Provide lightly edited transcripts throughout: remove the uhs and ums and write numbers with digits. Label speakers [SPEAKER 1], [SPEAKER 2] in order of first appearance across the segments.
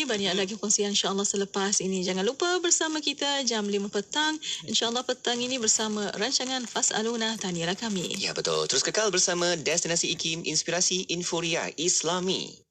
[SPEAKER 1] Banyak lagi kongsian insya-Allah selepas ini. Jangan lupa bersama kita jam 5 petang. InsyaAllah petang ini bersama rancangan Fas'aluna, Tanyalah Kami.
[SPEAKER 2] Ya, betul. Terus kekal bersama Destinasi IKIM Inspirasi Inforia Islami.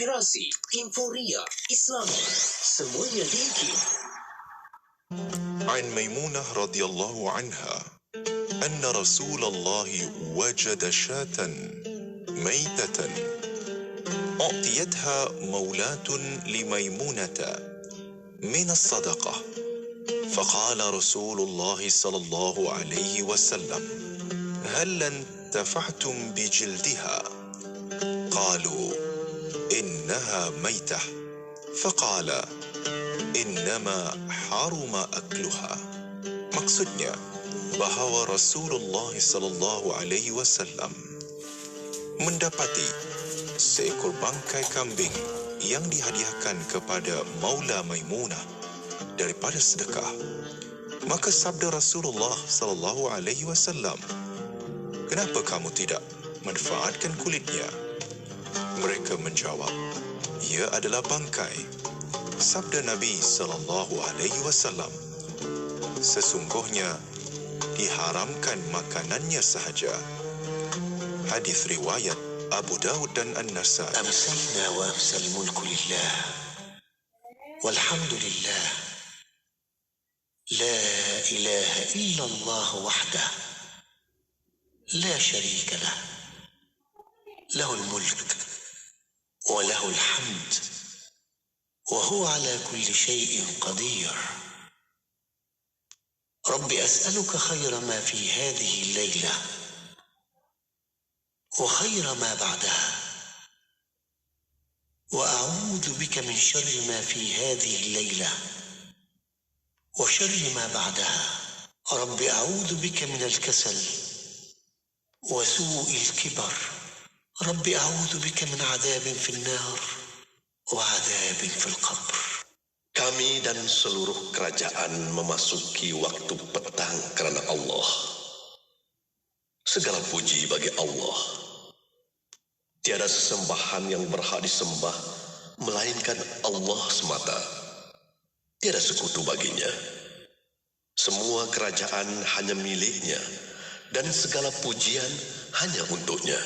[SPEAKER 3] inspirasi, inforia, Islami, semuanya di IKIM.
[SPEAKER 4] عن ميمونة رضي الله عنها أن رسول الله وجد شاة ميتة أعطيتها مولاة لميمونة من الصدقة، فقال رسول الله صلى الله عليه وسلم: هل انتفعتم بجلدها؟ قالوا: إنها ميتة. فقال: إنما حرم أكلها. Maksudnya bahawa Rasulullah sallallahu alaihi wasallam mendapati seekor bangkai kambing yang dihadiahkan kepada Maula Maimunah daripada sedekah. Maka sabda Rasulullah sallallahu alaihi wasallam, "Kenapa kamu tidak manfaatkan kulitnya?" Mereka menjawab, "Ia adalah bangkai." Sabda Nabi sallallahu alaihi wasallam, "Sesungguhnya diharamkan makanannya sahaja." Hadis riwayat Abu Dawud dan An-Nasai.
[SPEAKER 3] أمسينا وأمسى الملك لله والحمد لله لا إله إلا الله وحده لا شريك له له الملك وله الحمد وهو على كل شيء قدير. رب أسألك خير ما في هذه الليلة وخير ما بعدها، وأعوذ بك من شر ما في هذه الليلة وشر ما بعدها. رب أعوذ بك من الكسل وسوء الكبر. رب أعوذ بك من عذاب في النار وعذاب في القبر.
[SPEAKER 5] Kami dan seluruh kerajaan memasuki waktu petang kerana Allah. Segala puji bagi Allah. Tiada sesembahan yang berhak disembah melainkan Allah semata. Tiada sekutu baginya. Semua kerajaan hanya miliknya dan segala pujian hanya untuknya.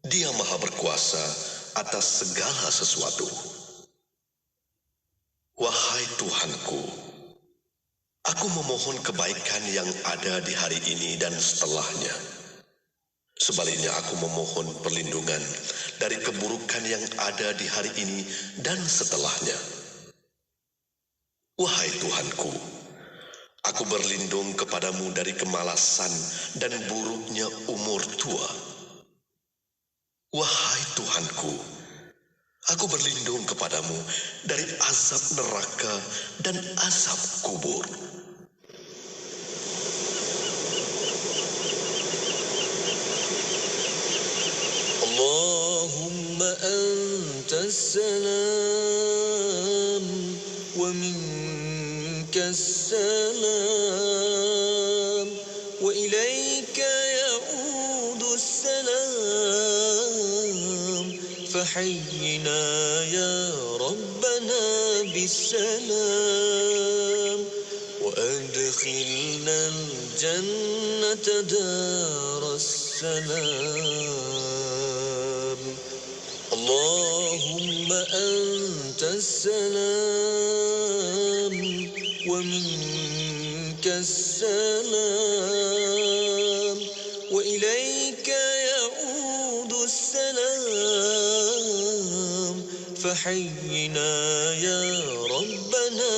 [SPEAKER 5] Dia Maha Berkuasa atas segala sesuatu. Wahai Tuhanku, aku memohon kebaikan yang ada di hari ini dan setelahnya. Sebaliknya aku memohon perlindungan dari keburukan yang ada di hari ini dan setelahnya. Wahai Tuhanku, aku berlindung kepadamu dari kemalasan dan buruknya umur tua. Wahai Tuhanku, aku berlindung kepadamu dari azab neraka dan azab kubur.
[SPEAKER 6] Allahumma antas salam wa minkas salam wa ilayka ya'udu salam fahayyina ya rabbana bisalam wa adkhilna al-jannata daras salam. Allahumma antas salam wa minkas salam wa ilayka ya'udu salam fahayyina ya rabbana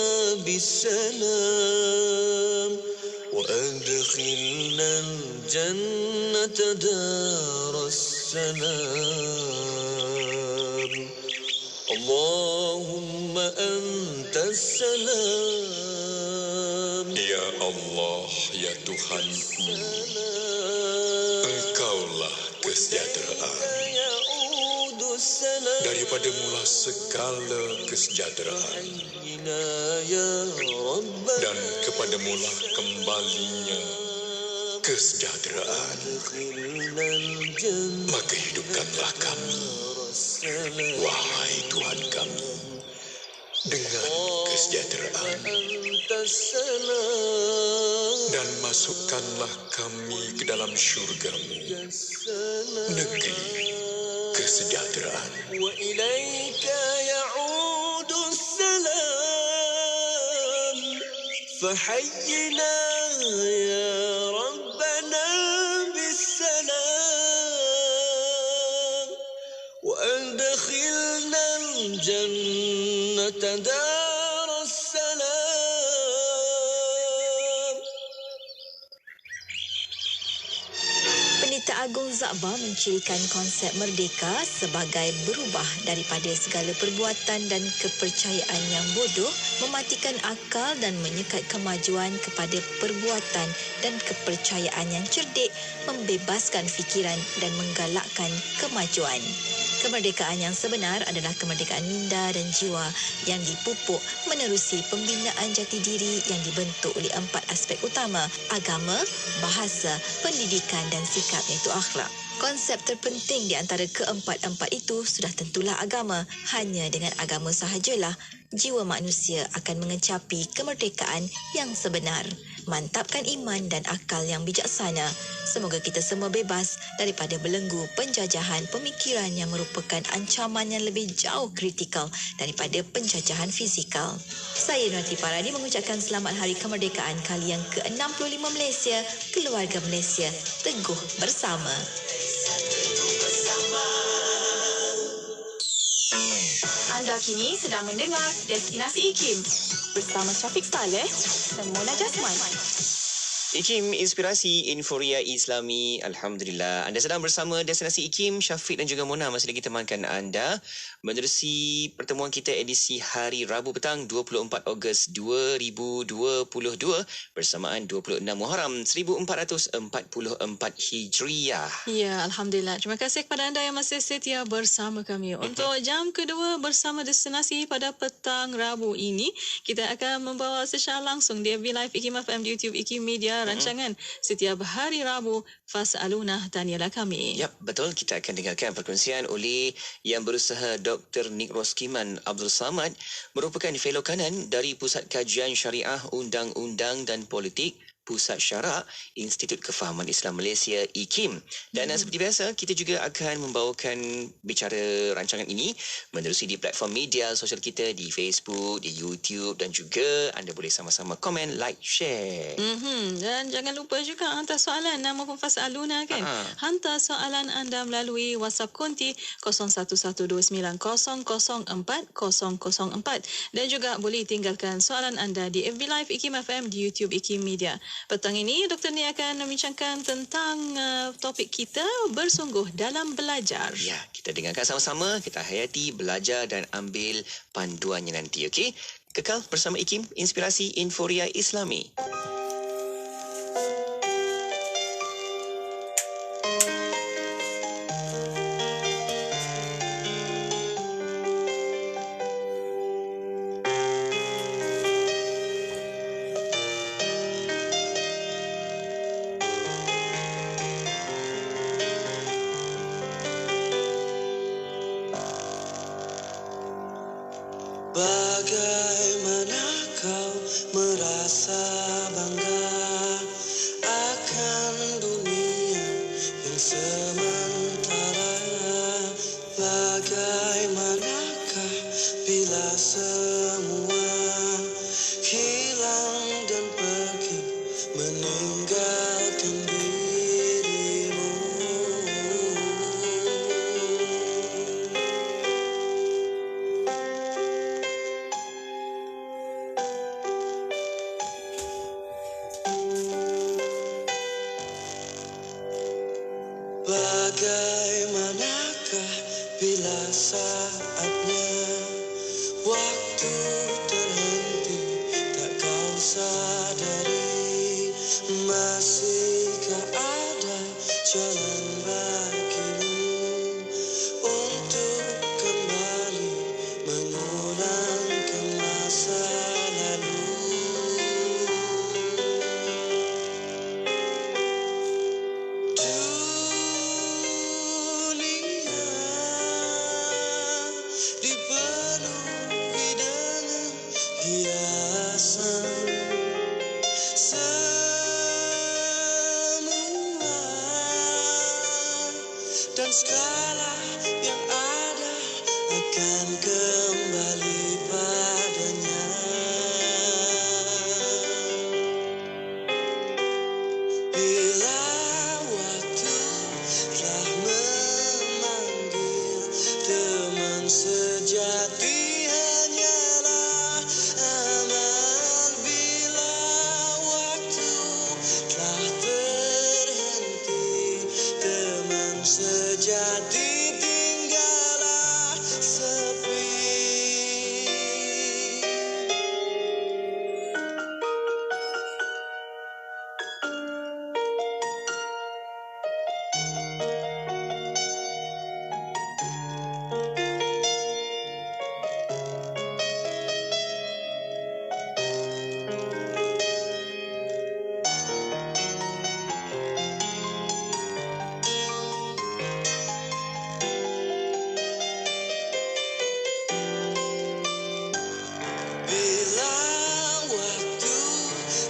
[SPEAKER 6] bisalam wa adkhilna al-jannata daras salam. Allahumma antas salam.
[SPEAKER 4] Ya Allah, ya Tuhanku, Engkaulah kesejahteraan. Daripada mula segala kesejahteraan, dan kepada mula kembalinya kesejahteraan. Maka hidupkanlah kami, wahai Tuhan kami, dengan kesejahteraan, dan masukkanlah kami ke dalam syurga-Mu, negeri
[SPEAKER 5] kesejahteraan.
[SPEAKER 6] وإليك يعود السلام فحينا يا ربنا بالسلام وأدخلنا الجنة دار السلام.
[SPEAKER 7] Pendeta Agong Zakbar mencirikan konsep merdeka sebagai berubah daripada segala perbuatan dan kepercayaan yang bodoh, mematikan akal dan menyekat kemajuan kepada perbuatan dan kepercayaan yang cerdik, membebaskan fikiran dan menggalakkan kemajuan. Kemerdekaan yang sebenar adalah kemerdekaan minda dan jiwa yang dipupuk menerusi pembinaan jati diri yang dibentuk oleh 4 aspek utama: agama, bahasa, pendidikan dan sikap, iaitu akhlak. Konsep terpenting di antara keempat-empat itu sudah tentulah agama. Hanya dengan agama sahajalah jiwa manusia akan mengecapi kemerdekaan yang sebenar. Mantapkan iman dan akal yang bijaksana. Semoga kita semua bebas daripada belenggu penjajahan pemikiran yang merupakan ancaman yang lebih jauh kritikal daripada penjajahan fizikal. Saya Nurati Paradi mengucapkan selamat Hari Kemerdekaan kali yang ke-65 Malaysia, keluarga Malaysia teguh bersama.
[SPEAKER 1] Anda kini sedang mendengar Destinasi IKIM bersama Syafiq Saleh dan Mona Jasman.
[SPEAKER 2] IKIM Inspirasi Inforia Islami. Alhamdulillah, anda sedang bersama Destinasi IKIM. Syafiq dan juga Mona masih lagi temankan anda menerusi pertemuan kita edisi hari Rabu petang 24 Ogos 2022 bersamaan 26 Muharram 1444 Hijriah.
[SPEAKER 1] Ya, Alhamdulillah. Terima kasih kepada anda yang masih setia bersama kami. Untuk jam kedua bersama Destinasi pada petang Rabu ini, kita akan membawa secara langsung di FB Live IKIM FM di YouTube IKIM Media rancangan setiap hari Rabu Fas'aluna, tanyalah kami.
[SPEAKER 2] Yap, betul. Kita akan dengarkan perkongsian oleh yang berusaha Dr. Nick Roskiman Abdul Samad, merupakan fellow kanan dari Pusat Kajian Syariah, Undang-Undang dan Politik Pusat Syarak Institut Kefahaman Islam Malaysia IKIM. Dan seperti biasa, kita juga akan membawakan bicara rancangan ini menerusi di platform media sosial kita di Facebook, di YouTube dan juga anda boleh sama-sama komen, like, share.
[SPEAKER 1] Dan jangan lupa juga hantar soalan nama Fas Aluna kan. Hantar soalan anda melalui WhatsApp konti 0112900404 dan juga boleh tinggalkan soalan anda di FB Live IKIM FM di YouTube IKIM Media. Petang ini Dr. Ni akan membincangkan tentang topik kita bersungguh dalam belajar.
[SPEAKER 2] Ya, kita dengarkan sama-sama, kita hayati, belajar dan ambil panduannya nanti, okey? Kekal bersama IKIM Inspirasi Inforia Islami.
[SPEAKER 6] Bagaimana kau merasa bangga akan dunia yang sementara? Bagaimanakah bila semua hilang dan pergi meninggalkan dirimu? Bagaimanakah bila saatnya waktu terhenti, tak kau sadari? Masihkah ada jalan bagimu untuk kembali mengulangkan masa lalu? Dipenuhi dengan hiasan semua dan skala yang kan kembali padanya. Bila waktu telah memanggil, teman sejati hanyalah amal. Bila waktu telah terhenti, teman sejati tinggallah sepi. Bila waktu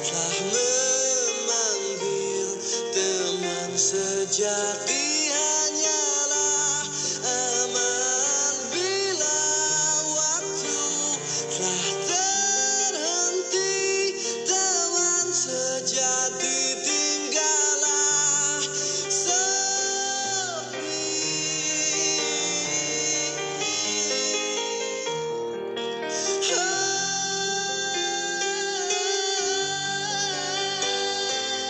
[SPEAKER 6] telah memanggil, teman sejati hanyalah aman. Bila waktu telah terhenti, teman sejati tinggallah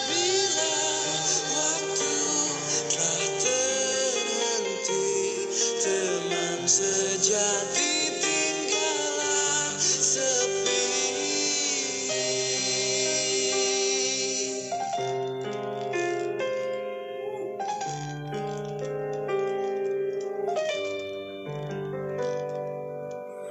[SPEAKER 6] Bila waktu telah terhenti, teman sejati tinggallah sepi.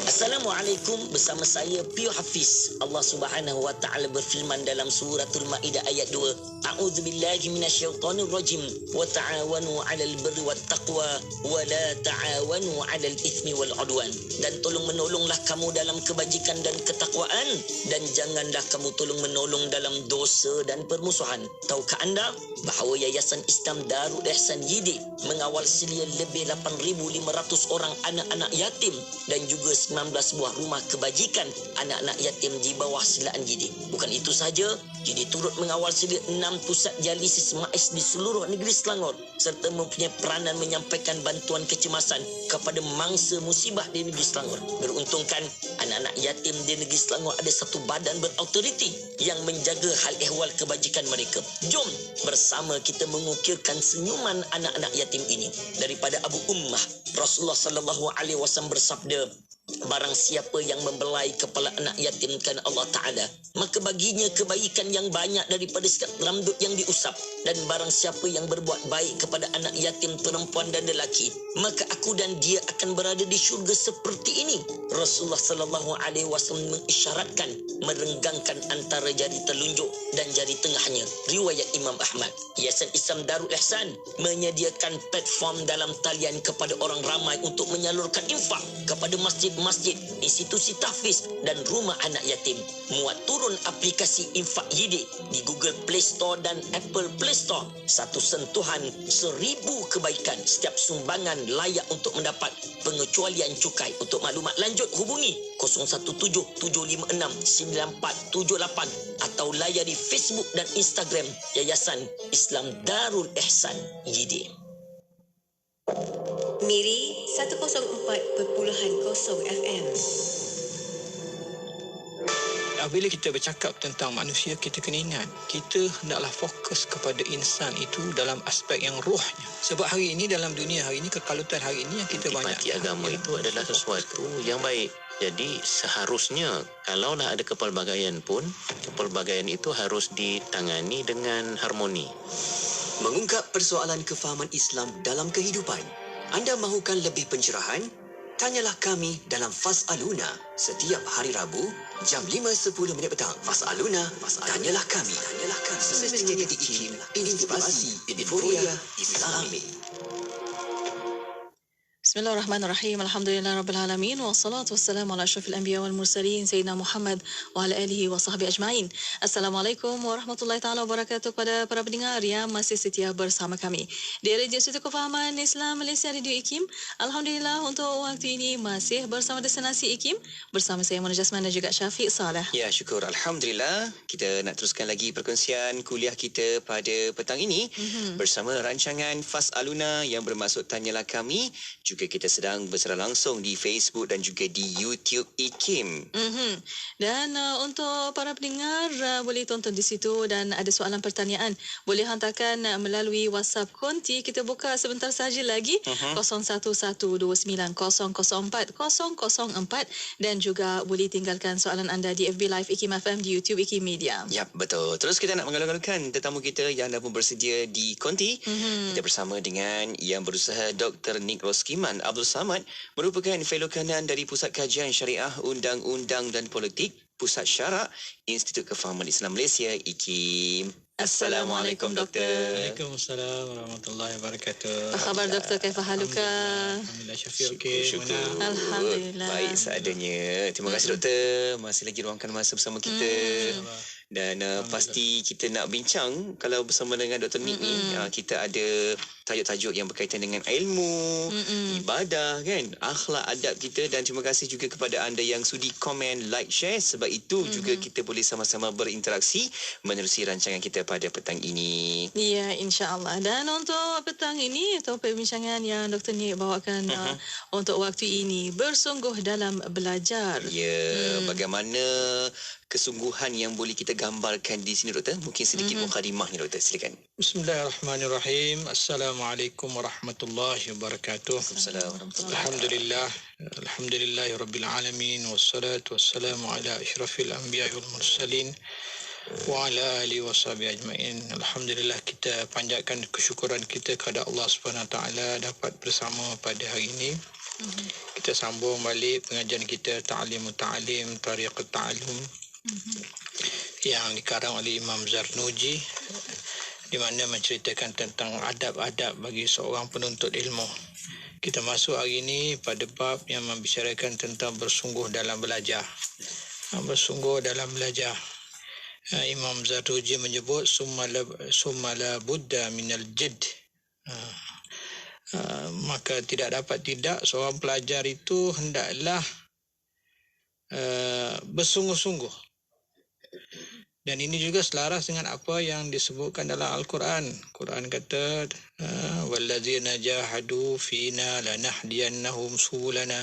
[SPEAKER 8] Assalamualaikum, bersama saya Pio Hafiz. Allah Subhanahu wa taala berfirman dalam suratul Maidah ayat 2, A'udzubillahi minasyaitonirrajim, wa ta'awanu 'alal birri wat taqwa wa la ta'awanu 'alal itsmi wal 'udwan. Dan tolong-menolonglah kamu dalam kebajikan dan ketakwaan, dan janganlah kamu tolong-menolong dalam dosa dan permusuhan. Tahukah anda bahawa Yayasan Islam Darul Ihsan Yidi mengawal selia lebih 8,500 orang anak-anak yatim dan juga 19 buah rumah kebajikan anak-anak yatim di bawah selaan Yidi. Bukan itu sahaja, Yidi turut mengawal selia 6 pusat dialisis MAIS di seluruh negeri Selangor serta mempunyai peranan menyampaikan bantuan kecemasan kepada mangsa musibah di negeri Selangor. Beruntungkan anak-anak yatim di negeri Selangor ada satu badan berautoriti yang menjaga hal ehwal kebajikan mereka. Jom bersama kita mengukirkan senyuman anak-anak yatim ini. Daripada Abu Ummah, Rasulullah sallallahu alaihi wasallam bersabda, barang siapa yang membelai kepala anak yatim kerana Allah Ta'ala, maka baginya kebaikan yang banyak daripada setiap rambut yang diusap. Dan barang siapa yang berbuat baik kepada anak yatim perempuan dan lelaki, maka aku dan dia akan berada di syurga seperti ini. Rasulullah sallallahu alaihi wasallam mengisyaratkan merenggangkan antara jari telunjuk dan jari tengahnya. Riwayat Imam Ahmad. Yayasan Islam Darul Ihsan menyediakan platform dalam talian kepada orang ramai untuk menyalurkan infak kepada masjid-masjid, institusi tahfiz dan rumah anak yatim. Muat turun aplikasi Infak Yidi di Google Play Store dan Apple Play Store. Satu sentuhan 1,000 kebaikan. Setiap sumbangan layak untuk mendapat pengecualian cukai. Untuk maklumat lanjut hubungi 0177569478 atau layari Facebook dan Instagram Yayasan Islam Darul Ihsan Yidi.
[SPEAKER 7] Miri 104.0 FM.
[SPEAKER 9] Bila kita bercakap tentang manusia, kita kena ingat, kita hendaklah fokus kepada insan itu dalam aspek yang rohnya. Sebab hari ini, dalam dunia hari ini, kekalutan hari ini yang kita banyak.
[SPEAKER 10] Intipati agama itu adalah sesuatu yang baik. Jadi seharusnya kalaulah ada kepelbagaian pun, kepelbagaian itu harus ditangani dengan harmoni.
[SPEAKER 11] Mengungkap persoalan kefahaman Islam dalam kehidupan. Anda mahukan lebih pencerahan? Tanyalah kami dalam Fas'aluna setiap hari Rabu jam 5.10 petang. Fas'aluna, tanyalah kami. Semestinya diikim inspirasi euforia Islami.
[SPEAKER 1] Bismillahirrahmanirrahim. Alhamdulillahirabbil wassalatu wassalamu ala asyrafil anbiya wal mursalin sayyidina Muhammad wa ala alihi wa sahbihi ajmain. Assalamualaikum warahmatullahi taala wabarakatuh kepada para pendengar yang masih setia bersama kami di Radio Sutu Kefahaman Islam Malaysia Radio IKIM. Alhamdulillah untuk waktu ini masih bersama Destinasi IKIM bersama saya Mona Jasman dan juga Syafiq Saleh.
[SPEAKER 2] Ya, syukur. Alhamdulillah. Kita nak teruskan lagi perkongsian kuliah kita pada petang ini bersama rancangan Fas Aluna yang bermaksud Tanyalah Kami. Juga kita sedang bersiaran langsung di Facebook dan juga di YouTube IKIM.
[SPEAKER 1] Dan untuk para pendengar boleh tonton di situ dan ada soalan pertanyaan boleh hantarkan melalui WhatsApp konti. Kita buka sebentar saja lagi 01129004 dan juga boleh tinggalkan soalan anda di FB Live IKIM FM, di YouTube IKIM Media.
[SPEAKER 2] Ya, betul. Terus kita nak mengalung-alungkan tetamu kita yang dah pun bersedia di konti. Kita bersama dengan yang berusaha Dr. Nick Roskiman Abdul Samad, merupakan fellow kanan dari Pusat Kajian Syariah Undang-Undang dan Politik Pusat Syarak Institut Kefahaman Islam Malaysia IKIM. Assalamualaikum Doktor.
[SPEAKER 9] Waalaikumsalam warahmatullahi wabarakatuh.
[SPEAKER 1] Apa khabar Doktor? Kaifa haluka?
[SPEAKER 9] Alhamdulillah Syafiq okey.
[SPEAKER 1] Alhamdulillah.
[SPEAKER 2] Baik seadanya. Terima kasih Doktor masih lagi luangkan masa bersama kita. Dan pasti kita nak bincang kalau bersama dengan Dr. Nick ni kita ada tajuk-tajuk yang berkaitan dengan ilmu, ibadah kan, akhlak, adab kita. Dan terima kasih juga kepada anda yang sudi komen, like, share. Sebab itu juga kita boleh sama-sama berinteraksi menerusi rancangan kita pada petang ini.
[SPEAKER 1] Ya, insya-Allah. Dan untuk petang ini topik perbincangan yang Dr. Nick bawakan untuk waktu ini, bersungguh dalam belajar.
[SPEAKER 2] Ya, bagaimana kesungguhan yang boleh kita gambarkan di sini Doktor? Mungkin sedikit mukadimah ni Doktor, silakan.
[SPEAKER 9] Bismillahirrahmanirrahim. Assalamualaikum warahmatullahi wabarakatuh. Alhamdulillah. Alhamdulillahirabbil alamin wassalatu wassalamu ala asyrafil anbiya'i wal mursalin wa ala alihi washabihi ajmain. Alhamdulillah, kita panjatkan kesyukuran kita kepada Allah Subhanahu Wa Taala dapat bersama pada hari ini. Kita sambung balik pengajian kita Ta'limut Ta'lim, Tariqat Ta'allum yang dikarang oleh Imam Zarnuji, di mana menceritakan tentang adab-adab bagi seorang penuntut ilmu. Kita masuk hari ini pada bab yang membicarakan tentang bersungguh dalam belajar. Bersungguh dalam belajar. Imam Zarnuji menyebut summa la budda minal jidd. Maka tidak dapat tidak seorang pelajar itu hendaklah bersungguh-sungguh. Dan ini juga selaras dengan apa yang disebutkan dalam Al-Quran. Quran kata, wallazina jahadu fina lanahdiyannahum subulana.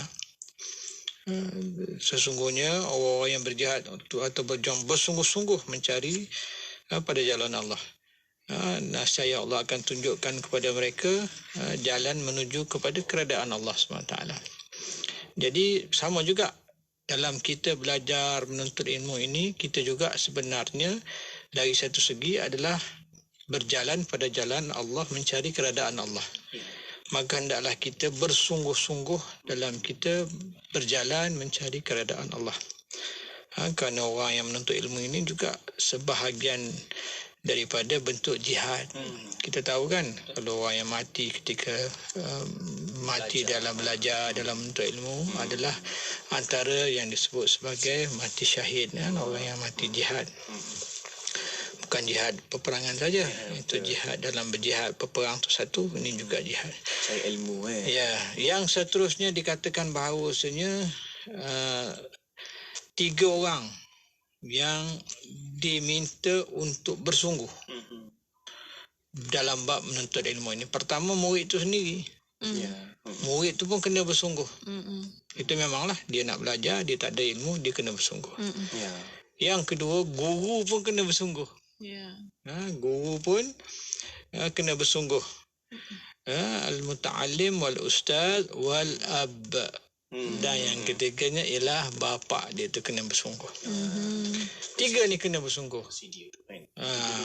[SPEAKER 9] Sesungguhnya orang-orang yang berjihad atau berjuang bersungguh-sungguh mencari pada jalan Allah. Nascaya Allah akan tunjukkan kepada mereka jalan menuju kepada keredaan Allah SWT. Jadi sama juga dalam kita belajar menuntut ilmu ini, kita juga sebenarnya dari satu segi adalah berjalan pada jalan Allah, mencari keredaan Allah. Maka hendaklah kita bersungguh-sungguh dalam kita berjalan mencari keredaan Allah. Kerana orang yang menuntut ilmu ini juga sebahagian daripada bentuk jihad. Kita tahu kan, kalau orang yang mati ketika mati dalam belajar, dalam menuntut ilmu adalah antara yang disebut sebagai mati syahid, kan? Orang yang mati jihad. Bukan jihad peperangan saja, itu jihad dalam berjihad, peperang itu satu, ini juga jihad.
[SPEAKER 2] Cari ilmu
[SPEAKER 9] Ya, yang seterusnya dikatakan bahawasanya 3 orang yang diminta untuk bersungguh dalam bab menuntut ilmu ini. Pertama, murid itu sendiri. Murid itu pun kena bersungguh. Itu memanglah dia nak belajar, dia tak ada ilmu, dia kena bersungguh. Yang kedua, guru pun kena bersungguh. Guru pun kena bersungguh. Al-muta'allim wal ustaz wal ab. Dan yang ketiganya ialah bapa dia tu kena bersungguh. 3 ni kena bersungguh.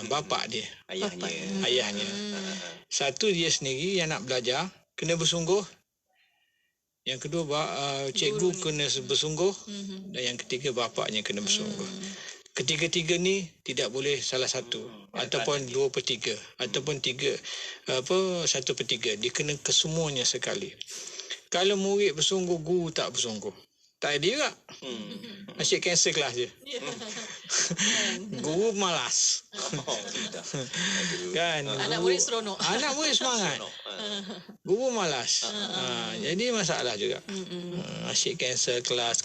[SPEAKER 9] Bapa dia, ayahnya. Satu, dia sendiri yang nak belajar kena bersungguh. Yang kedua, cikgu kena bersungguh. Dan yang ketiga, bapaknya kena bersungguh. Ketiga-tiga ni tidak boleh salah satu, ataupun 2/3, ataupun 1/3. Dia kena kesemuanya sekali. Kalau murid bersungguh, guru tak bersungguh. Tak ada juga. Asyik cancel kelas je. Guru malas. Kan?
[SPEAKER 1] Anak murid seronok.
[SPEAKER 9] Anak murid semangat. Guru malas. Jadi masalah juga. Asyik cancel kelas.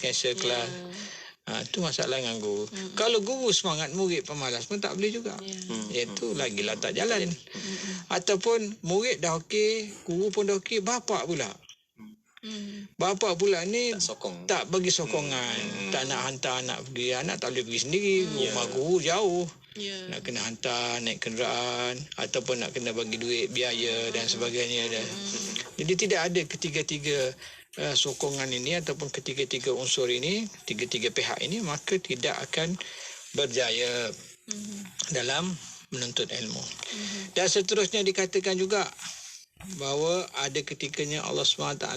[SPEAKER 9] Itu masalah dengan guru. Kalau guru semangat, murid pemalas pun tak boleh juga. Itu lagilah tak jalan. Ataupun murid dah okey, guru pun dah okey, bapak pula. Bapa pula ni tak bagi sokongan, tak nak hantar anak pergi, anak tak boleh pergi sendiri, rumah guru jauh, nak kena hantar naik kenderaan ataupun nak kena bagi duit biaya dan sebagainya. Jadi tidak ada ketiga-tiga sokongan ini ataupun ketiga-tiga unsur ini, tiga-tiga pihak ini, maka tidak akan berjaya dalam menuntut ilmu. Dan seterusnya dikatakan juga bahawa ada ketikanya Allah SWT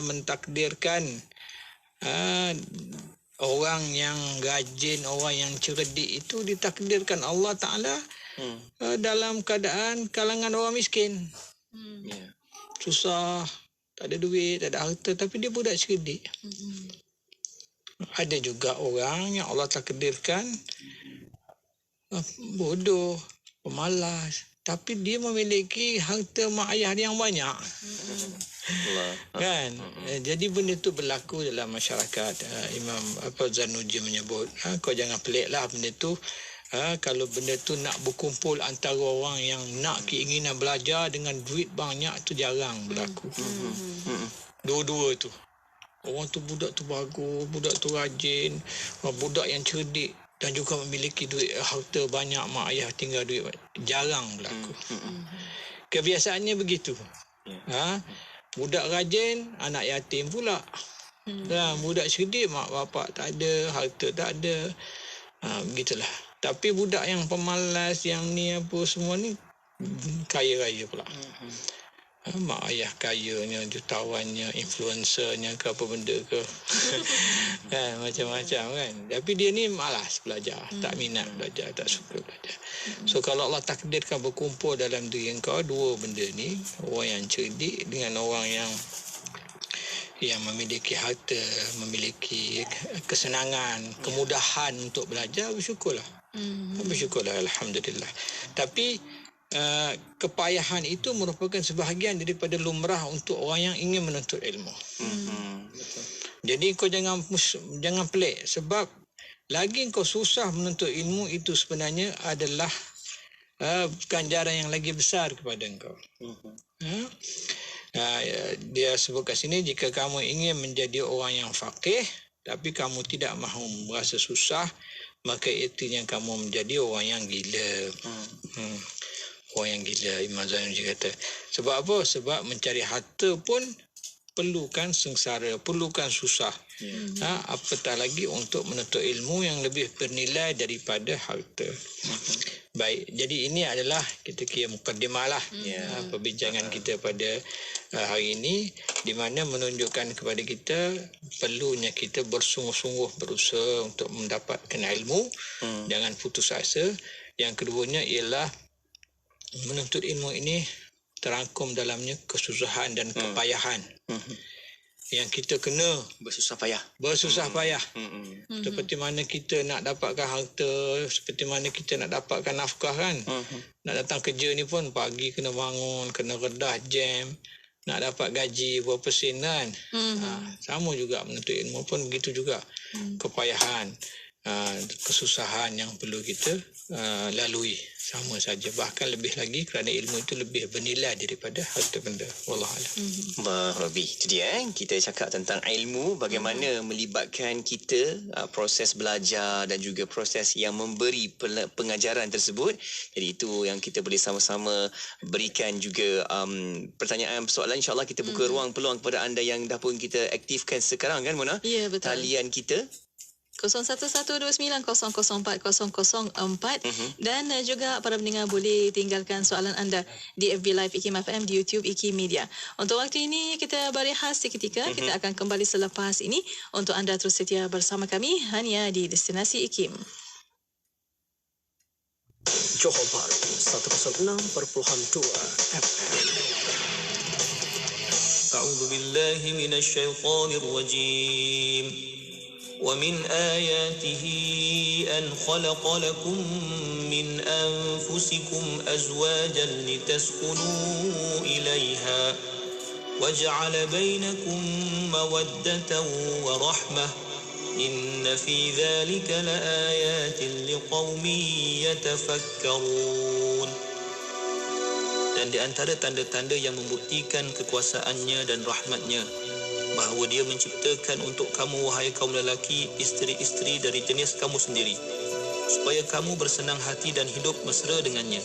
[SPEAKER 9] mentakdirkan orang yang rajin, orang yang cerdik itu ditakdirkan Allah Ta'ala dalam keadaan kalangan orang miskin. Susah, tak ada duit, tak ada harta, tapi dia budak cerdik. Ada juga orang yang Allah takdirkan bodoh, pemalas, tapi dia memiliki harta mak ayah dia yang banyak. Kan? Jadi benda tu berlaku dalam masyarakat. Imam Zanuji menyebut, kau jangan peliklah benda tu. Kalau benda tu nak berkumpul antara orang yang nak keinginan belajar dengan duit banyak, tu jarang berlaku. Dua-dua tu. Orang tu budak tu bagus, budak tu rajin, budak yang cerdik dan juga memiliki duit, harta banyak, mak ayah tinggal duit, jarang berlaku. Kebiasaannya begitu. Budak rajin, anak yatim pula. Budak cerdik, mak bapak tak ada, harta tak ada. Begitulah. Tapi budak yang pemalas, yang ni apa semua ni, kaya-raya pula. Mak ayah kayanya, jutawan,nya, influencernya ke apa benda ke. Kan, macam-macam kan. Tapi dia ni malas belajar, tak minat belajar, tak suka belajar. So kalau Allah takdirkan berkumpul dalam diri engkau dua benda ni, orang yang cerdik dengan orang yang memiliki harta, memiliki kesenangan, kemudahan untuk belajar, bersyukurlah. Bersyukurlah, alhamdulillah. Tapi kepayahan itu merupakan sebahagian daripada lumrah untuk orang yang ingin menuntut ilmu. Jadi kau jangan pelik, sebab lagi kau susah menuntut ilmu, itu sebenarnya adalah ganjaran yang lagi besar kepada engkau. Dia sebut kat sini, jika kamu ingin menjadi orang yang faqih tapi kamu tidak mahu merasa susah, maka artinya kamu menjadi orang yang gila. Orang yang gila, Imam Zanuji kata. Sebab apa? Sebab mencari harta pun perlukan sengsara, perlukan susah. Apatah lagi untuk menuntut ilmu yang lebih bernilai daripada harta. Baik, jadi ini adalah kita kira mukaddimah lah perbincangan kita pada hari ini, di mana menunjukkan kepada kita perlunya kita bersungguh-sungguh berusaha untuk mendapatkan ilmu. Jangan putus asa. Yang keduanya ialah menuntut ilmu ini terangkum dalamnya kesusahan dan kepayahan. Yang kita kena bersusah payah. Seperti mana kita nak dapatkan harta, seperti mana kita nak dapatkan nafkah kan. Nak datang kerja ni pun pagi kena bangun, kena redah jam, nak dapat gaji berapa sen kan. Sama juga menuntut ilmu pun begitu juga. Kepayahan, kesusahan yang perlu kita lalui, sama saja, bahkan lebih lagi kerana ilmu itu lebih bernilai daripada harta benda. Wallahualam.
[SPEAKER 2] Rabbi, itu dia kita cakap tentang ilmu, bagaimana melibatkan kita proses belajar dan juga proses yang memberi pengajaran tersebut. Jadi itu yang kita boleh sama-sama berikan juga pertanyaan, soalan. InsyaAllah kita buka ruang peluang kepada anda yang dah pun kita aktifkan sekarang kan Mona?
[SPEAKER 1] Ya, betul.
[SPEAKER 2] Talian kita
[SPEAKER 1] 0112900404 dan juga para pendengar boleh tinggalkan soalan anda di FB Live IKIM FM, di YouTube IKIM Media. Untuk waktu ini kita berehat seketika. Kita akan kembali selepas ini. Untuk anda terus setia bersama kami hanya di Destinasi IKIM.
[SPEAKER 11] Johor Bahru 106.2 FM.
[SPEAKER 9] A'udzu
[SPEAKER 12] بالله من الشيطان الرجيم ومن آياته أن خلق لكم من أنفسكم أزواجا لتسكنوا إليها وجعل بينكم مودة ورحمة إن في ذلك لآيات لقوم يتفكرون. Dan di antara tanda-tanda yang membuktikan kekuasaannya dan rahmatnya, bahawa dia menciptakan untuk kamu, wahai kaum lelaki, isteri-isteri dari jenis kamu sendiri, supaya kamu bersenang hati dan hidup mesra dengannya,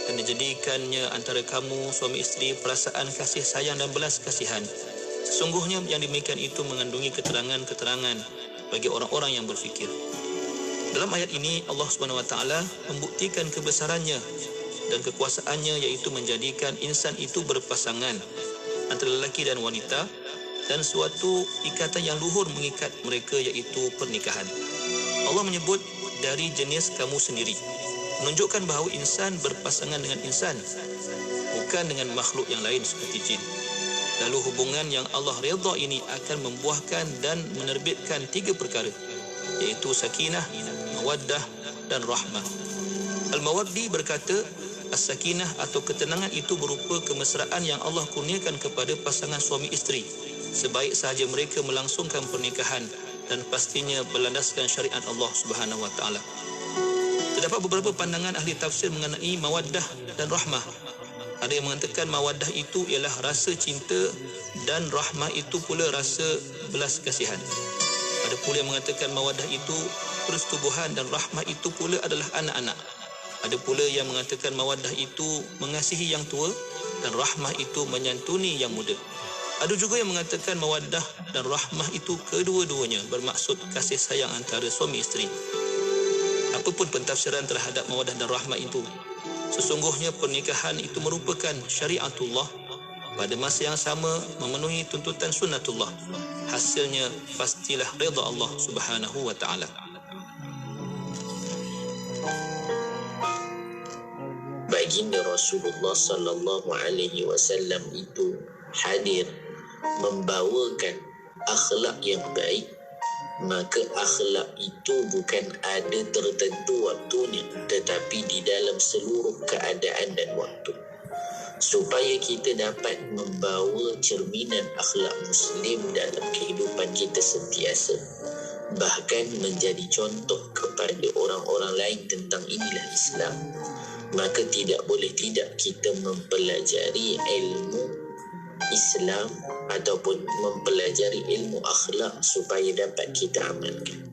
[SPEAKER 12] dan dijadikannya antara kamu, suami isteri, perasaan kasih sayang dan belas kasihan. Sesungguhnya yang demikian itu mengandungi keterangan-keterangan bagi orang-orang yang berfikir. Dalam ayat ini, Allah SWT membuktikan kebesarannya dan kekuasaannya, iaitu menjadikan insan itu berpasangan antara lelaki dan wanita, dan suatu ikatan yang luhur mengikat mereka, iaitu pernikahan. Allah menyebut dari jenis kamu sendiri, menunjukkan bahawa insan berpasangan dengan insan, bukan dengan makhluk yang lain seperti jin. Lalu hubungan yang Allah redha ini akan membuahkan dan menerbitkan 3 perkara, iaitu sakinah, mawaddah dan rahmah. Al-Mawaddi berkata, as-sakinah atau ketenangan itu berupa kemesraan yang Allah kurniakan kepada pasangan suami isteri, sebaik sahaja mereka melangsungkan pernikahan dan pastinya berlandaskan syariat Allah Subhanahu Wa Taala. Terdapat beberapa pandangan ahli tafsir mengenai mawaddah dan rahmah. Ada yang mengatakan mawaddah itu ialah rasa cinta dan rahmah itu pula rasa belas kasihan. Ada pula yang mengatakan mawaddah itu persetubuhan dan rahmah itu pula adalah anak-anak. Ada pula yang mengatakan mawaddah itu mengasihi yang tua dan rahmah itu menyantuni yang muda. Ada juga yang mengatakan mawaddah dan rahmah itu kedua-duanya bermaksud kasih sayang antara suami isteri. Apapun pentafsiran terhadap mawaddah dan rahmah itu, sesungguhnya pernikahan itu merupakan syariatullah, pada masa yang sama memenuhi tuntutan sunnatullah. Hasilnya pastilah redha Allah Subhanahu Wa Taala.
[SPEAKER 10] Baginda Rasulullah sallallahu alaihi wasallam itu hadir membawakan akhlak yang baik, maka akhlak itu bukan ada tertentu waktunya, tetapi di dalam seluruh keadaan dan waktu, supaya kita dapat membawa cerminan akhlak Muslim dalam kehidupan kita sentiasa, bahkan menjadi contoh kepada orang-orang lain tentang inilah Islam. Maka tidak boleh tidak kita mempelajari ilmu Islam ataupun mempelajari ilmu akhlak supaya dapat kita amalkan.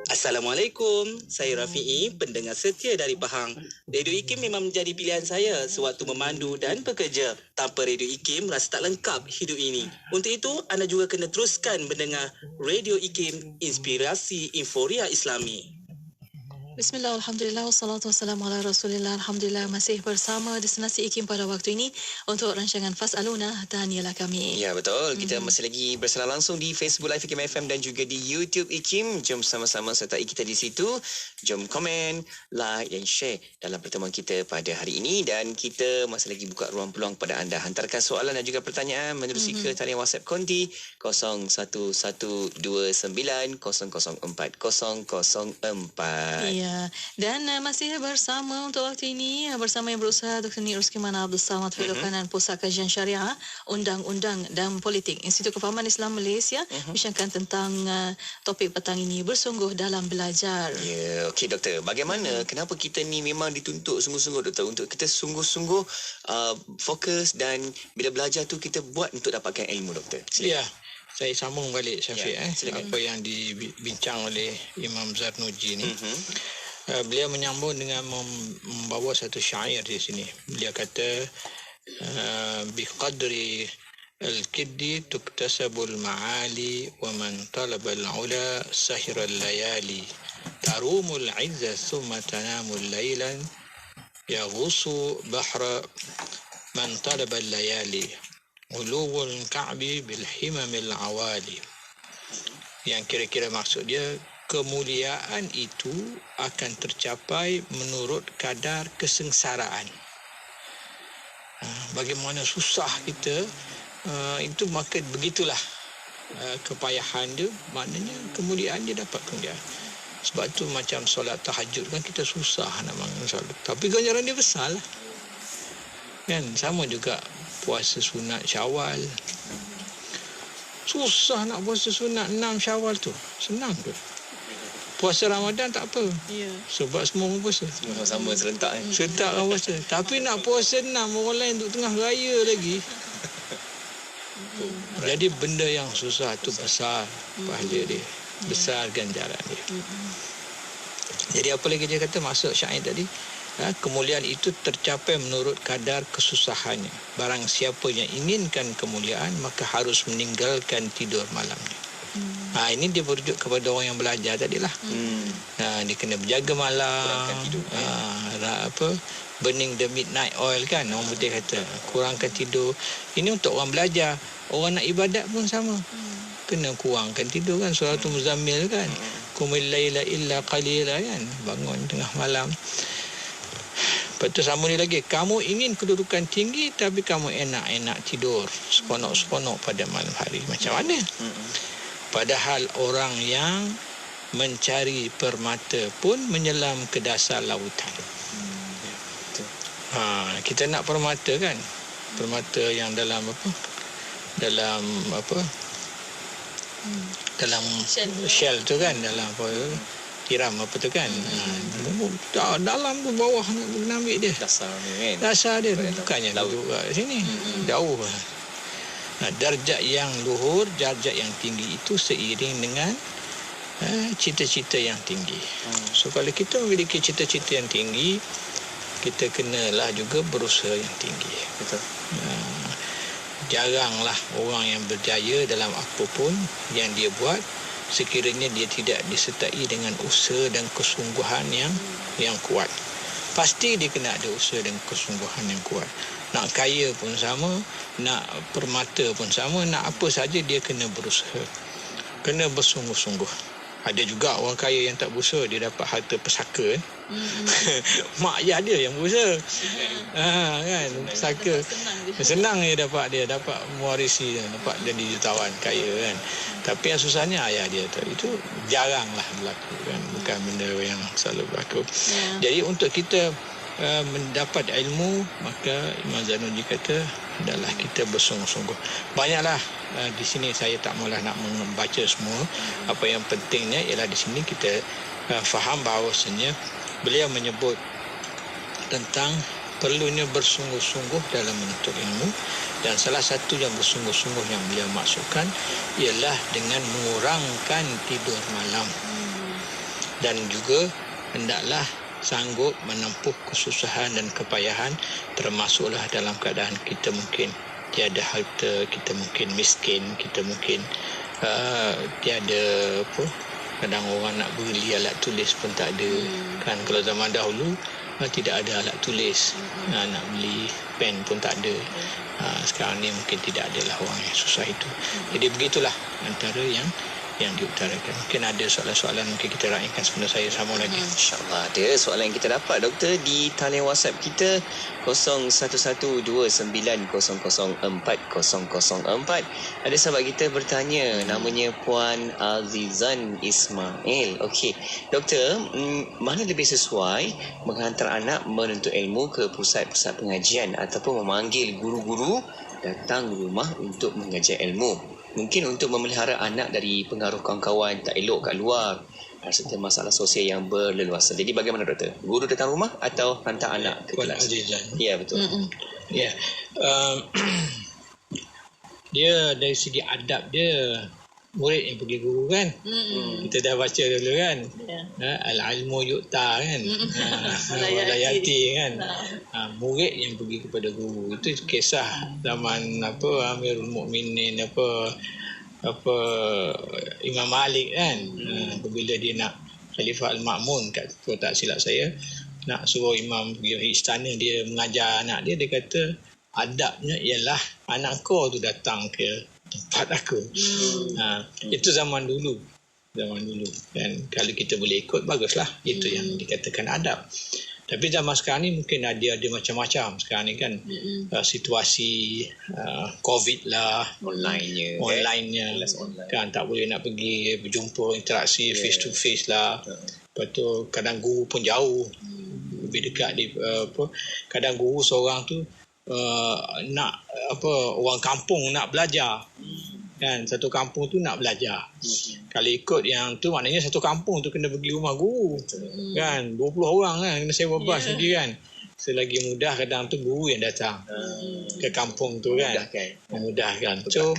[SPEAKER 13] Assalamualaikum, saya Rafi'i, pendengar setia dari Pahang. Radio IKIM memang menjadi pilihan saya sewaktu memandu dan bekerja. Tanpa Radio IKIM, rasa tak lengkap hidup ini. Untuk itu, anda juga kena teruskan mendengar Radio IKIM, inspirasi Inforia Islami.
[SPEAKER 1] Bismillah, alhamdulillah, wassalatu wassalamu ala rasulillah. Alhamdulillah, masih bersama Destinasi IKIM pada waktu ini untuk rancangan Fas'aluna. Tahniahlah kami.
[SPEAKER 2] Ya, betul. Kita masih lagi bersama langsung di Facebook Live IKIM FM dan juga di YouTube IKIM. Jom sama-sama sertai kita di situ. Jom komen, like dan share dalam pertemuan kita pada hari ini. Dan kita masih lagi buka ruang peluang kepada anda. Hantarkan soalan dan juga pertanyaan menerusi ke talian WhatsApp konti 01129004 004.
[SPEAKER 1] Ya, dan masih bersama untuk waktu ini bersama yang berusaha Dr. Nik Roskiman Abdul Samad, Fellow Kanan Pusat Kajian Syariah, Undang-Undang dan Politik, Institut Kefahaman Islam Malaysia, bincangkan tentang topik petang ini, bersungguh dalam belajar.
[SPEAKER 2] Ya, okey doktor. Bagaimana, kenapa kita ni memang dituntut sungguh-sungguh doktor untuk kita sungguh-sungguh fokus dan bila belajar tu kita buat untuk dapatkan ilmu doktor?
[SPEAKER 9] Ya. Saya sambung balik Syafiq,
[SPEAKER 2] silakan.
[SPEAKER 9] apa yang dibincang oleh Imam Zarnuji ni. Beliau menyambung dengan membawa satu syair di sini. Beliau kata biqadri al-kiddi tuktasabul ma'ali wa man talaba al-ula sahira al-layali tarumul izza thumma tanamul laylan yaghusu bahra man talaba al-layali ulul ka'bi bil himamil awali. Yang kira-kira maksud dia, kemuliaan itu akan tercapai menurut kadar kesengsaraan. bagaimana susah kita, itu maka begitulah kepayahan dia, maknanya kemuliaan dia dapat kemuliaan. Sebab tu macam solat tahajud kan kita susah nak bangun solat, tapi ganjaran dia besar lah kan. Sama juga puasa sunat Syawal, susah nak puasa sunat 6 Syawal tu, senang tu. Puasa Ramadan tak apa, sebab semua orang puasa,
[SPEAKER 2] semua sama serentak
[SPEAKER 9] serentak orang puasa. Tapi nak puasa 6 orang lain duduk tengah raya lagi. Jadi benda yang susah tu besar pahala dia, besar ganjaran dia. Jadi apa lagi dia kata, maksud syair tadi, kemuliaan itu tercapai menurut kadar kesusahannya. Barang siapa yang inginkan kemuliaan, maka harus meninggalkan tidur malamnya. Ini dia merujuk kepada orang yang belajar tadilah. Dia kena berjaga malam, kurangkan tidur, burning the midnight oil kan, orang putih kata, kurangkan tidur. Ini untuk orang belajar. Orang nak ibadat pun sama, kena kurangkan tidur kan. Suratul Muzammil kan, qumil laila illa qalila kan, bangun tengah malam. Lepas tu sama ni lagi, kamu ingin kedudukan tinggi tapi kamu enak-enak tidur seronok-seronok pada malam hari. Macam mana? Padahal orang yang mencari permata pun menyelam ke dasar lautan. Kita nak permata kan, permata yang dalam dalam shell tu kan, dalam tiram apa tu kan, dalam tu bawah nak ambil dia, dasar dia bukannya duduk kat sini, jauh. Darjat yang luhur, darjat yang tinggi itu seiring dengan cita-cita yang tinggi. So kalau kita memiliki cita-cita yang tinggi, kita kenalah juga berusaha yang tinggi. Betul. Jaranglah orang yang berjaya dalam apa pun yang dia buat sekiranya dia tidak disertai dengan usaha dan kesungguhan yang kuat. Pasti dia kena ada usaha dan kesungguhan yang kuat. Nak kaya pun sama, nak permata pun sama, nak apa saja dia kena berusaha, kena bersungguh-sungguh. Ada juga orang kaya yang tak berusaha, dia dapat harta pesaka. Mak ayah dia yang berusaha. Kan, pesaka. Senang dia dapat mewarisi, dapat jadi jutawan kaya kan. Tapi yang susahnya ayah dia tu. Itu jaranglah berlaku kan, bukan benda yang selalu berlaku. Jadi untuk kita mendapat ilmu, maka Imam Zanuji kata adalah kita bersungguh-sungguh. Banyaklah di sini saya tak maulah nak membaca semua. Apa yang pentingnya ialah di sini kita faham bahawasanya beliau menyebut tentang perlunya bersungguh-sungguh dalam menuntut ilmu, dan salah satu yang bersungguh-sungguh yang beliau maksudkan ialah dengan mengurangkan tidur malam, dan juga hendaklah sanggup menempuh kesusahan dan kepayahan, termasuklah dalam keadaan kita mungkin tiada harta, kita mungkin miskin, kita mungkin tiada apa, kadang orang nak beli alat tulis pun tak ada kan. Kalau zaman dahulu tidak ada alat tulis, nak beli pen pun tak ada. Sekarang ni mungkin tidak adalah orang yang susah itu. Jadi begitulah antara yang diutarakan. Mungkin ada soalan-soalan mungkin kita raihkan sebelum saya sama lagi.
[SPEAKER 2] InsyaAllah ada soalan yang kita dapat, Doktor, di talian WhatsApp kita 0112900404. Ada sahabat kita bertanya, namanya Puan Azizan Ismail. Okey, Doktor, mana lebih sesuai menghantar anak menuntut ilmu ke pusat-pusat pengajian ataupun memanggil guru-guru datang rumah untuk mengajar ilmu? Mungkin untuk memelihara anak dari pengaruh kawan-kawan tak elok kat luar serta masalah sosial yang berleluasa. Jadi bagaimana, Doktor? Guru datang rumah atau hantar anak ke kelas? Ya, betul.
[SPEAKER 9] Ya. Dia dari segi adab dia, murid yang pergi guru kan. Kita dah baca dulu kan. Al-ilmu yu'ta kan. Walayati kan. Murid yang pergi kepada guru. Itu kisah zaman Amirul Mukminin Imam Malik kan. Apabila dia nak Khalifah Al-Ma'mun, kalau tak silap saya, nak suruh imam pergi istana dia mengajar anak dia, dia kata adabnya ialah anak kau tu datang ke tempat aku. Itu zaman dulu kan. Kalau kita boleh ikut, baguslah. Itu yang dikatakan adab. Tapi zaman sekarang ni mungkin ada macam-macam sekarang ni kan. Situasi COVID lah, online-nya kan, tak boleh nak pergi berjumpa, interaksi face to face lah. Lepas tu kadang guru pun jauh, lebih dekat di kadang guru seorang tu nak orang kampung nak belajar kan, satu kampung tu nak belajar. Kalau ikut yang tu maknanya satu kampung tu kena pergi rumah guru kan, 20 orang kan, kena sewa bas sendiri kan. Selagi mudah kadang tu guru yang datang ke kampung tu kan, memudahkan. So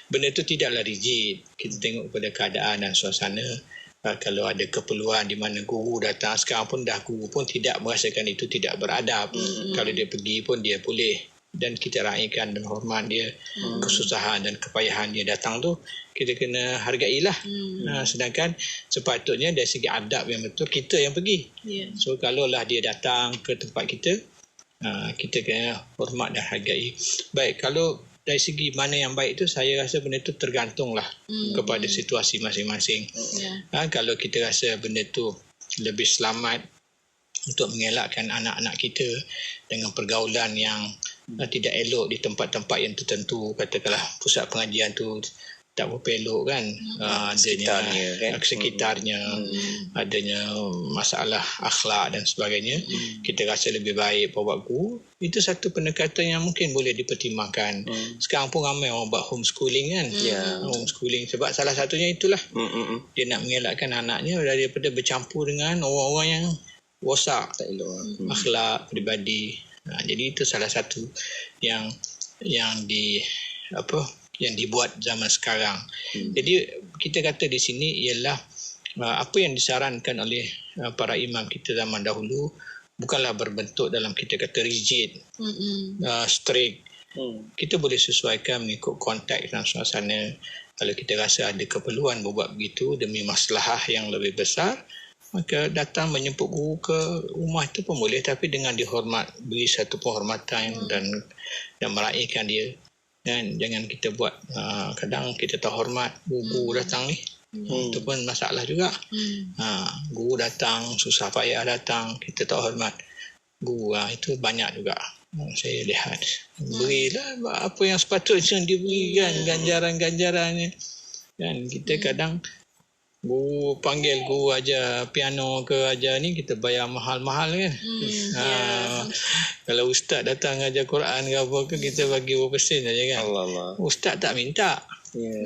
[SPEAKER 9] benda tu tidaklah rigid, kita tengok pada keadaan dan suasana. Kalau ada keperluan di mana guru datang, sekarang pun dah guru pun tidak merasakan itu tidak beradab. Kalau dia pergi pun dia boleh, dan kita raikan dan hormat dia, kesusahan dan kepayahan dia datang tu kita kena hargailah. Sedangkan sepatutnya dari segi adab yang betul kita yang pergi. So kalaulah dia datang ke tempat kita, kita kena hormat dan hargai. Baik, kalau dari segi mana yang baik tu, saya rasa benda tu tergantunglah kepada situasi masing-masing. Kalau kita rasa benda tu lebih selamat untuk mengelakkan anak-anak kita dengan pergaulan yang tidak elok di tempat-tempat yang tertentu, katakanlah pusat pengajian tu tak berapa elok kan, adanya sekitarnya adanya masalah akhlak dan sebagainya, kita rasa lebih baik bawa guru. Itu satu pendekatan yang mungkin boleh dipertimbangkan. Sekarang pun ramai orang buat homeschooling kan, homeschooling sebab salah satunya itulah, dia nak mengelakkan anaknya daripada bercampur dengan orang-orang yang rosak akhlak peribadi. Jadi itu salah satu yang dibuat zaman sekarang. Jadi kita kata di sini ialah apa yang disarankan oleh para imam kita zaman dahulu bukanlah berbentuk dalam kita kata rigid, strict. Kita boleh sesuaikan mengikut konteks dan suasana. Kalau kita rasa ada keperluan berbuat begitu demi maslahah yang lebih besar, maka datang menjemput guru ke rumah itu pun boleh, tapi dengan dihormat, beri satu penghormatan dan meraihkan dia. Dan jangan kita buat kadang kita tak hormat guru datang ni, itu pun masalah juga. Guru datang susah payah datang, kita tak hormat guru, itu banyak juga saya lihat. Berilah apa yang sepatutnya diberikan, ganjaran-ganjarannya kan. Kita kadang guru panggil guru ajar piano ke ajar ni, kita bayar mahal-mahal kan. Kalau ustaz datang ajar Quran ke apa ke, kita bagi berapa sen saja kan. Ustaz tak minta,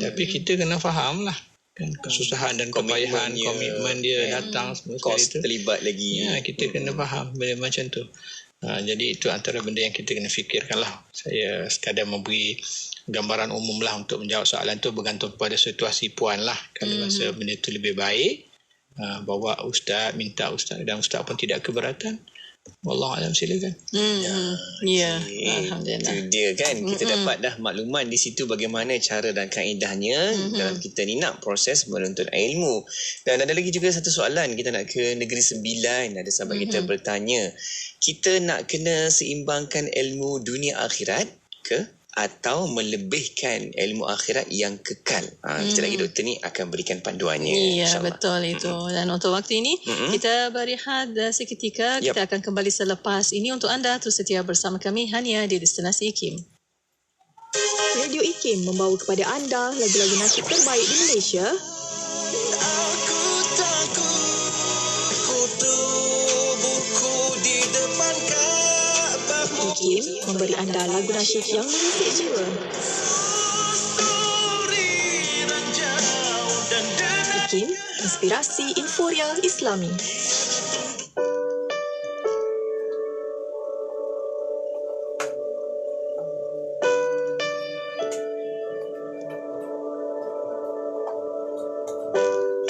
[SPEAKER 9] tapi kita kena faham lah kan, kesusahan dan kepayahan, komitmen dia datang semua
[SPEAKER 2] kos
[SPEAKER 9] itu
[SPEAKER 2] terlibat lagi.
[SPEAKER 9] Kita kena faham benda macam tu. Jadi itu antara benda yang kita kena fikirkan lah. Saya sekadar memberi gambaran umum lah untuk menjawab soalan tu, bergantung kepada situasi puan lah. Kalau rasa benda tu lebih baik, bawa ustaz, minta ustaz, dan ustaz pun tidak keberatan, wallahualam, silakan.
[SPEAKER 1] Alhamdulillah.
[SPEAKER 2] Itu dia kan, kita dapat dah makluman di situ bagaimana cara dan kaedahnya dalam kita ni nak proses menuntut ilmu. Dan ada lagi juga satu soalan, kita nak ke Negeri Sembilan. Ada sahabat kita bertanya, kita nak kena seimbangkan ilmu dunia akhirat ke atau melebihkan ilmu akhirat yang kekal? Sekejap lagi doktor ni akan berikan panduannya.
[SPEAKER 1] Ya, betul itu. Dan untuk waktu ini, kita berehat seketika. Kita akan kembali selepas ini untuk anda. Terus setia bersama kami hanya di Destinasi IKIM.
[SPEAKER 7] Radio IKIM membawa kepada anda lagu-lagu nasyid terbaik di Malaysia.
[SPEAKER 6] Aku takut kutu buku di depan Kaabah.
[SPEAKER 7] IKIM memberi anda lagu nasyid yang mengusik jiwa. IKIM, inspirasi Inforia Islami.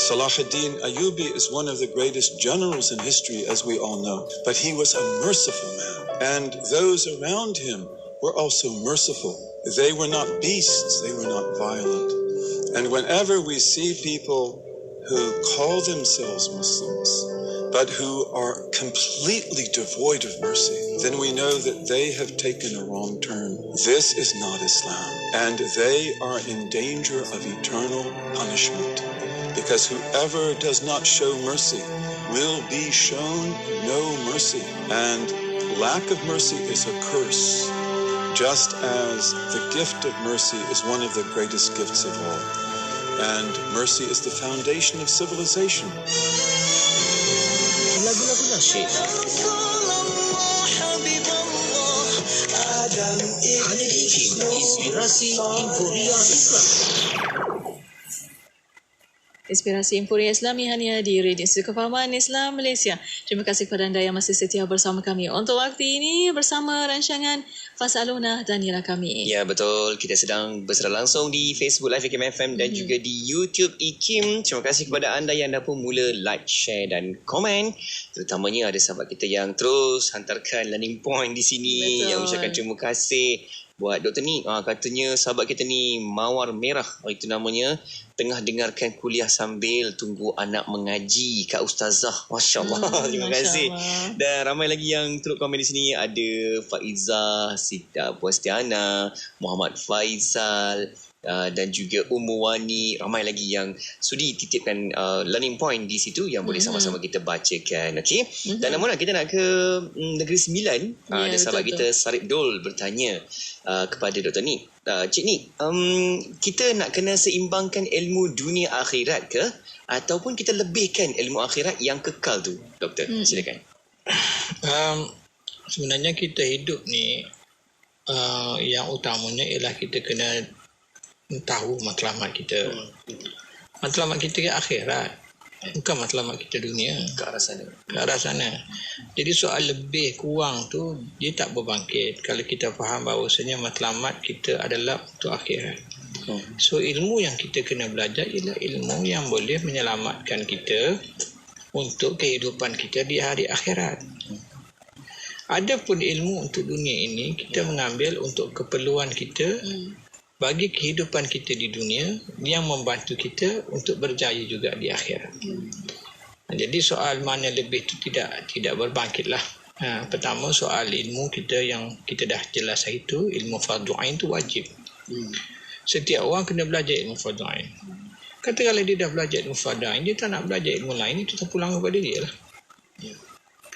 [SPEAKER 14] Salahuddin Ayyubi is one of the greatest generals in history, as we all know. But he was a merciful man, and those around him were also merciful. They were not beasts, they were not violent. And whenever we see people who call themselves Muslims, but who are completely devoid of mercy, then we know that they have taken a wrong turn. This is not Islam, and they are in danger of eternal punishment. Because whoever does not show mercy will be shown no mercy. And lack of mercy is a curse, just as the gift of mercy is one of the greatest gifts of all. And mercy is the foundation of civilization.
[SPEAKER 13] Lagu-lagu nasyid. Hanya di Inspirasi Inforia Islam.
[SPEAKER 1] Inspirasi Inforia Islami hanya di Radio Institut Kefahaman Islam Malaysia. Terima kasih kepada anda yang masih setia bersama kami untuk waktu ini bersama rancangan Fasaluna dan Nira kami.
[SPEAKER 2] Ya, betul. Kita sedang bersedia langsung di Facebook Live IKIM FM dan juga di YouTube IKIM. Terima kasih kepada anda yang dah pun mula like, share dan komen. Terutamanya ada sahabat kita yang terus hantarkan learning point di sini.
[SPEAKER 1] Betul.
[SPEAKER 2] Yang ucapkan terima kasih buat Dr. Nick. Katanya sahabat kita ni Mawar Merah, itu namanya, tengah dengarkan kuliah sambil tunggu anak mengaji. Kak Ustazah, Masya Allah. Terima kasih. Dan ramai lagi yang turut komen di sini. Ada Faizah, Sita Puastiana, Muhammad Faizal, dan juga Ummu Wani. Ramai lagi yang sudi titipkan learning point di situ yang boleh sama-sama kita bacakan. Okay? Dan namun kita nak ke Negeri Sembilan. Ada sahabat kita Sarip Dol bertanya kepada Dr. Nick. Cik Nick, kita nak kena seimbangkan ilmu dunia akhirat ke? Ataupun kita lebihkan ilmu akhirat yang kekal tu? Doktor, silakan.
[SPEAKER 9] Sebenarnya kita hidup ni, yang utamanya ialah kita kena tahu matlamat kita. Matlamat kita ke akhirat, bukan matlamat kita dunia.
[SPEAKER 2] Ke arah sana.
[SPEAKER 9] Ke arah sana. Jadi soal lebih kurang tu dia tak berbangkit kalau kita faham bahawasanya matlamat kita adalah untuk akhirat. So ilmu yang kita kena belajar ialah ilmu yang boleh menyelamatkan kita untuk kehidupan kita di hari akhirat. Adapun ilmu untuk dunia ini kita mengambil untuk keperluan kita bagi kehidupan kita di dunia yang membantu kita untuk berjaya juga di akhirat. Jadi soal mana lebih itu tidak berbangkitlah. Pertama soal ilmu kita yang kita dah jelas itu, ilmu fardu ain itu wajib. Setiap orang kena belajar ilmu fardu ain. Katakanlah dia dah belajar ilmu fardu ain, dia tak nak belajar ilmu lain, itu terpulang kepada dia lah.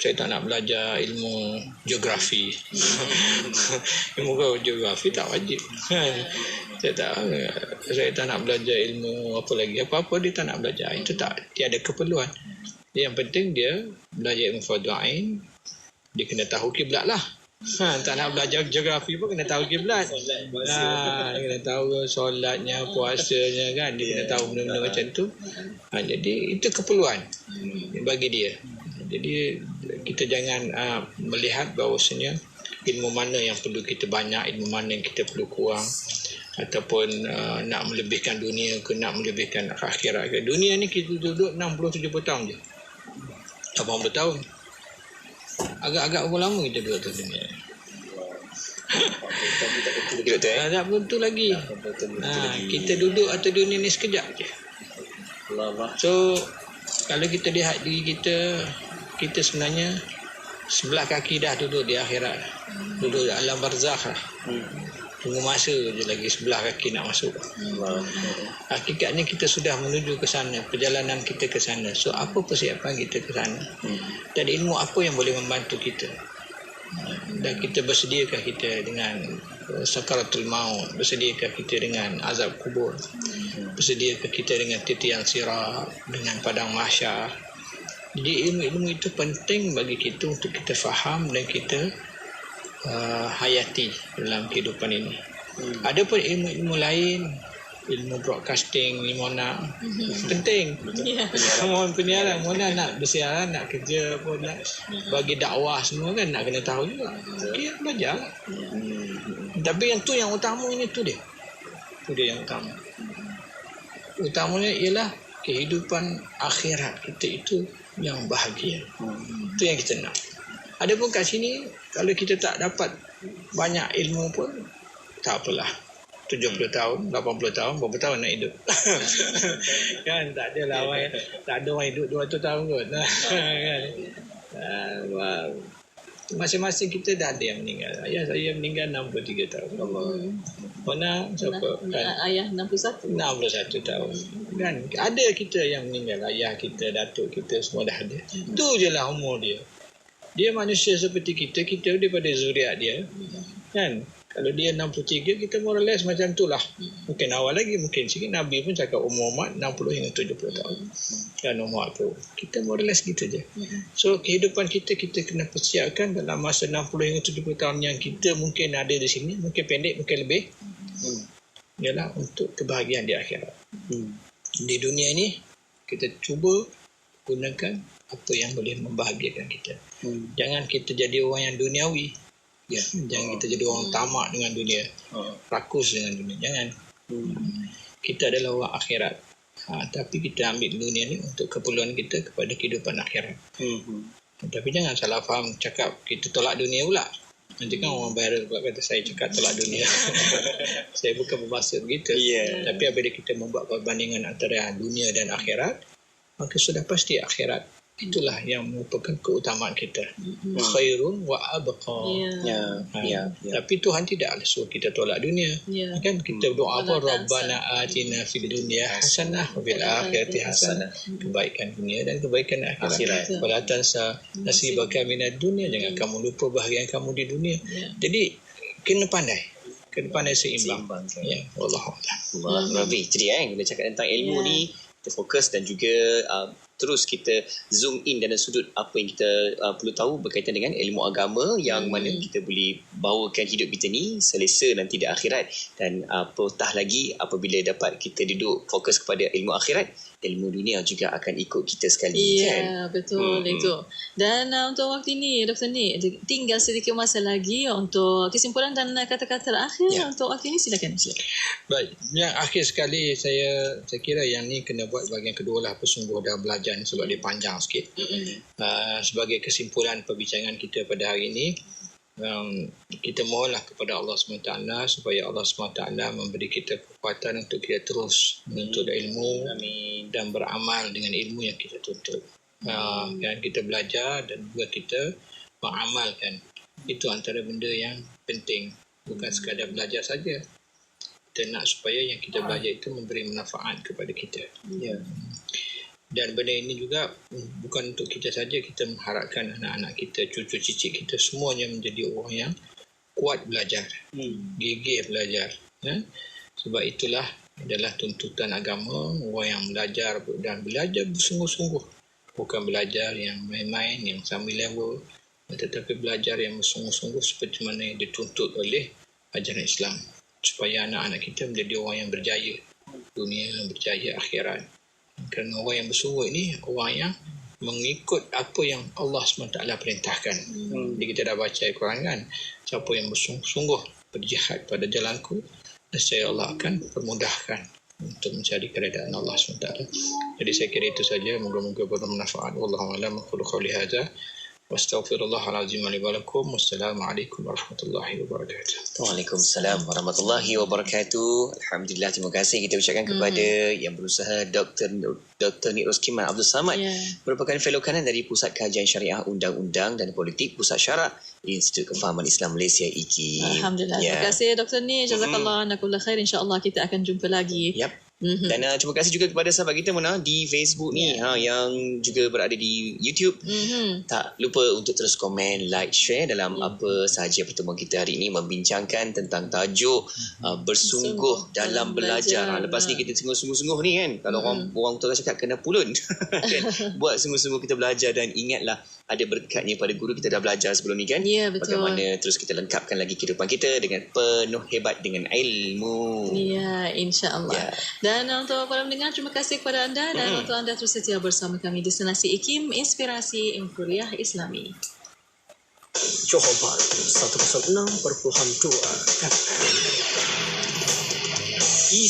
[SPEAKER 9] Saya tak nak belajar ilmu geografi. Ilmu geografi tak wajib. Saya tak nak belajar ilmu apa lagi. Apa-apa dia tak nak belajar. Itu tak, tiada keperluan. Yang penting dia belajar ilmu fardu ain. Dia kena tahu kiblat lah. Tak nak belajar geografi pun kena tahu kiblat. Dia kena tahu solatnya, puasanya kan. Dia kena tahu benda-benda macam tu. Jadi itu keperluan bagi dia. Jadi kita jangan melihat bahawasanya ilmu mana yang perlu kita banyak, ilmu mana yang kita perlu kurang, ataupun nak melebihkan dunia ke nak melebihkan akhirat ke. Dunia ni kita duduk 60-70 tahun je, 80 tahun. Agak-agak berapa lama kita duduk atas dunia? Tak betul lagi. Kita duduk atas dunia ni sekejap je. So kalau kita lihat diri kita sebenarnya sebelah kaki dah duduk di akhirat, duduk di alam barzakh lah. Tunggu masa je lagi sebelah kaki nak masuk. Hakikatnya kita sudah menuju ke sana, perjalanan kita ke sana. So apa persiapan kita ke sana? Dan ilmu apa yang boleh membantu kita? Dan kita bersediakah kita dengan sakaratul maut? Bersediakah kita dengan azab kubur? Bersediakah kita dengan titian sirat, dengan padang mahsyar? Jadi ilmu-ilmu itu penting bagi kita untuk kita faham dan kita hayati dalam kehidupan ini. Adapun ilmu-ilmu lain, ilmu broadcasting, ilmu nak penting. Penyiaran, mana nak bersiaran, nak kerja pun, nak bagi dakwah semua kan nak kena tahu juga. Okay, belajar. Tapi yang tu yang utama ini tu dia. Tu dia yang utama. Utamanya ialah kehidupan akhirat kita itu yang bahagia. Itu yang kita nak. Adapun kat sini kalau kita tak dapat banyak ilmu pun tak apalah. 70 tahun, 80 tahun, berapa tahun nak hidup? Kan tak ada orang hidup 200 tahun kot. Kan? Masing-masing kita dah ada yang meninggal. Ayah saya meninggal 63 tahun. Mana siapa?
[SPEAKER 1] Ayah 61
[SPEAKER 9] tahun. Kan ada kita yang meninggal, ayah kita, datuk kita semua dah ada. Tu je lah umur dia. Dia manusia seperti kita daripada zuriat dia. Kan? Kalau dia 63, kita more or less macam tu lah. Mungkin awal lagi, mungkin sikit. Nabi pun cakap umur umat 60 hingga 70 tahun. Kan umur aku. Kita more or less gitu je. So, kehidupan kita kena persiapkan dalam masa 60 hingga 70 tahun yang kita mungkin ada di sini. Mungkin pendek, mungkin lebih. Ialah untuk kebahagiaan di akhirat. Di dunia ini, kita cuba gunakan apa yang boleh membahagiakan kita. Jangan kita jadi orang yang duniawi. Jangan kita jadi orang tamak dengan dunia, rakus dengan dunia. Jangan. Kita adalah orang akhirat. Tapi kita ambil dunia ni untuk keperluan kita kepada kehidupan akhirat. Tapi jangan salah faham cakap kita tolak dunia pula. Nanti kan orang viral pula kata saya cakap tolak dunia. Saya bukan bermaksud begitu. Tapi apabila kita membuat perbandingan antara dunia dan akhirat, maka sudah pasti akhirat itulah yang merupakan keutamaan kita. Khairun wa abqa. Tapi Tuhan tidaklah suruh kita tolak dunia. Kan kita doa apa? Rabbana atina fid dunya hasanah wa fil akhirati hasanah. Kebaikan dunia dan kebaikan akhirat. Wala tansa nasibaka minad dunya. Jangan kamu lupa bahagian kamu di dunia. Jadi kena pandai seimbang.
[SPEAKER 2] Allah Rabbi. Jadi kita cakap tentang ilmu ni, kita fokus dan juga terus kita zoom in dalam sudut apa yang kita perlu tahu berkaitan dengan ilmu agama yang mana kita boleh bawakan hidup kita ni selesa nanti di akhirat. Dan apatah lagi apabila dapat kita duduk fokus kepada ilmu akhirat, ilmu dunia juga akan ikut kita sekali. Kan?
[SPEAKER 1] Betul itu. Dan untuk waktu ini Dr. Nick, tinggal sedikit masa lagi untuk kesimpulan dan kata-kata terakhir untuk waktu ini. Silakan.
[SPEAKER 9] Baik, yang akhir sekali saya kira yang ni kena buat bahagian kedua lah, bersungguh dalam belajar ni sebab dia panjang sikit. Sebagai kesimpulan perbincangan kita pada hari ini, kita mohonlah kepada Allah SWT supaya Allah SWT memberi kita kekuatan untuk kita terus menuntut ilmu dan beramal dengan ilmu yang kita tuntut. Dan kita belajar dan juga kita mengamalkan. Itu antara benda yang penting. Bukan sekadar belajar saja. Kita nak supaya yang kita belajar itu memberi manfaat kepada kita. Dan benda ini juga bukan untuk kita saja, kita mengharapkan anak-anak kita, cucu cicit kita semuanya menjadi orang yang kuat belajar, gigih belajar. Sebab itulah adalah tuntutan agama, orang yang belajar dan belajar bersungguh-sungguh. Bukan belajar yang main-main, yang sambil level, tetapi belajar yang bersungguh-sungguh seperti mana yang dituntut oleh ajaran Islam. Supaya anak-anak kita menjadi orang yang berjaya dunia, berjaya akhirat. Kerana orang yang bersungguh ini orang yang mengikut apa yang Allah SWT perintahkan. Jadi kita dah baca Al-Quran kan, siapa yang bersungguh berjihad pada jalanku, nescaya Allah akan permudahkan untuk mencari keredaan Allah SWT. Jadi saya kira itu saja, moga-moga bermanfaat. Wallahu a'lam. Aqulu qawli hadza wa astaghfirullahalazim li wa lakum. Wassalamualaikum warahmatullahi wabarakatuh.
[SPEAKER 2] Waalaikumsalam warahmatullahi wabarakatuh. Alhamdulillah, terima kasih kita ucapkan kepada yang berusaha Dr. Nick Roskiman Abdul Samad, merupakan fellow kanan dari Pusat Kajian Syariah Undang-Undang dan Politik Pusat Syarak Institut Kefahaman Islam Malaysia IKIM.
[SPEAKER 1] Alhamdulillah. Terima kasih Dr. Nick. Jazakallah nakullah khair. InsyaAllah kita akan jumpa lagi.
[SPEAKER 2] Dan terima kasih juga kepada sahabat kita Mona di Facebook ni, yang juga berada di YouTube. Tak lupa untuk terus komen, like, share dalam apa sahaja pertemuan kita hari ini, membincangkan tentang tajuk bersungguh dalam belajar. Lepas ni kita sungguh-sungguh ni kan, kalau orang tua cakap kena pulun kan? Buat sungguh-sungguh kita belajar dan ingatlah ada berkatnya pada guru kita dah belajar sebelum ni kan.
[SPEAKER 1] Betul.
[SPEAKER 2] Bagaimana terus kita lengkapkan lagi kehidupan kita dengan penuh hebat dengan ilmu.
[SPEAKER 1] InsyaAllah. Dan untuk para pendengar, terima kasih kepada anda dan untuk anda terus setia bersama kami di Destinasi IKIM, Inspirasi Kuliah Islami.
[SPEAKER 15] Johor Bahru 106.2.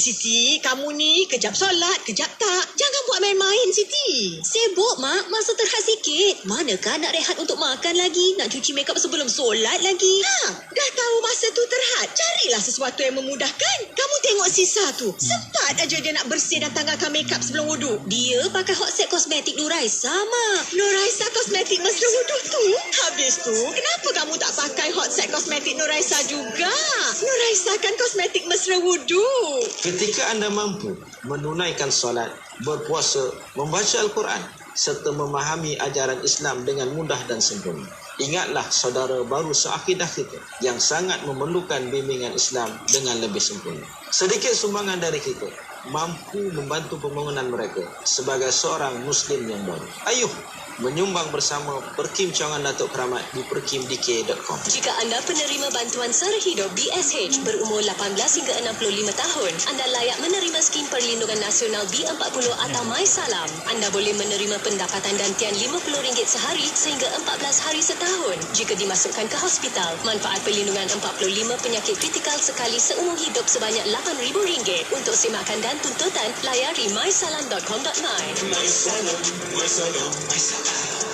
[SPEAKER 16] Siti, kamu ni kejap solat, kejap tak. Jangan buat main-main, Siti. Sibuk, Mak. Masa terhad sikit. Manakah nak rehat untuk makan lagi? Nak cuci makeup sebelum solat lagi? Dah tahu masa tu terhad. Carilah sesuatu yang memudahkan. Kamu tengok Sisa tu. Sempat aja dia nak bersih dan tanggalkan makeup sebelum wuduk.
[SPEAKER 7] Dia pakai hot set kosmetik Nuraisa, Mak.
[SPEAKER 16] Nuraisa kosmetik mesra wuduk tu. Habis tu, kenapa kamu tak pakai hot set kosmetik Nuraisa juga? Nuraisa kan kosmetik mesra wuduk.
[SPEAKER 17] Ketika anda mampu menunaikan solat, berpuasa, membaca Al-Quran serta memahami ajaran Islam dengan mudah dan sempurna. Ingatlah saudara baru seakidah kita yang sangat memerlukan bimbingan Islam dengan lebih sempurna. Sedikit sumbangan dari kita mampu membantu pembangunan mereka sebagai seorang Muslim yang baru. Ayuh menyumbang bersama Perkim Cawangan Datuk Keramat di perkimdk.com.
[SPEAKER 18] Jika anda penerima bantuan sara hidup BSH berumur 18 hingga 65 tahun, anda layak menerima skim perlindungan nasional B40 atau MySalam. Anda boleh menerima pendapatan gantian RM50 sehari sehingga 14 hari setahun. Jika dimasukkan ke hospital, manfaat perlindungan 45 penyakit kritikal sekali seumur hidup sebanyak RM8,000. Untuk semakan dan tuntutan, layari mysalam.com.my.
[SPEAKER 6] MySalam, MySalam, MySalam.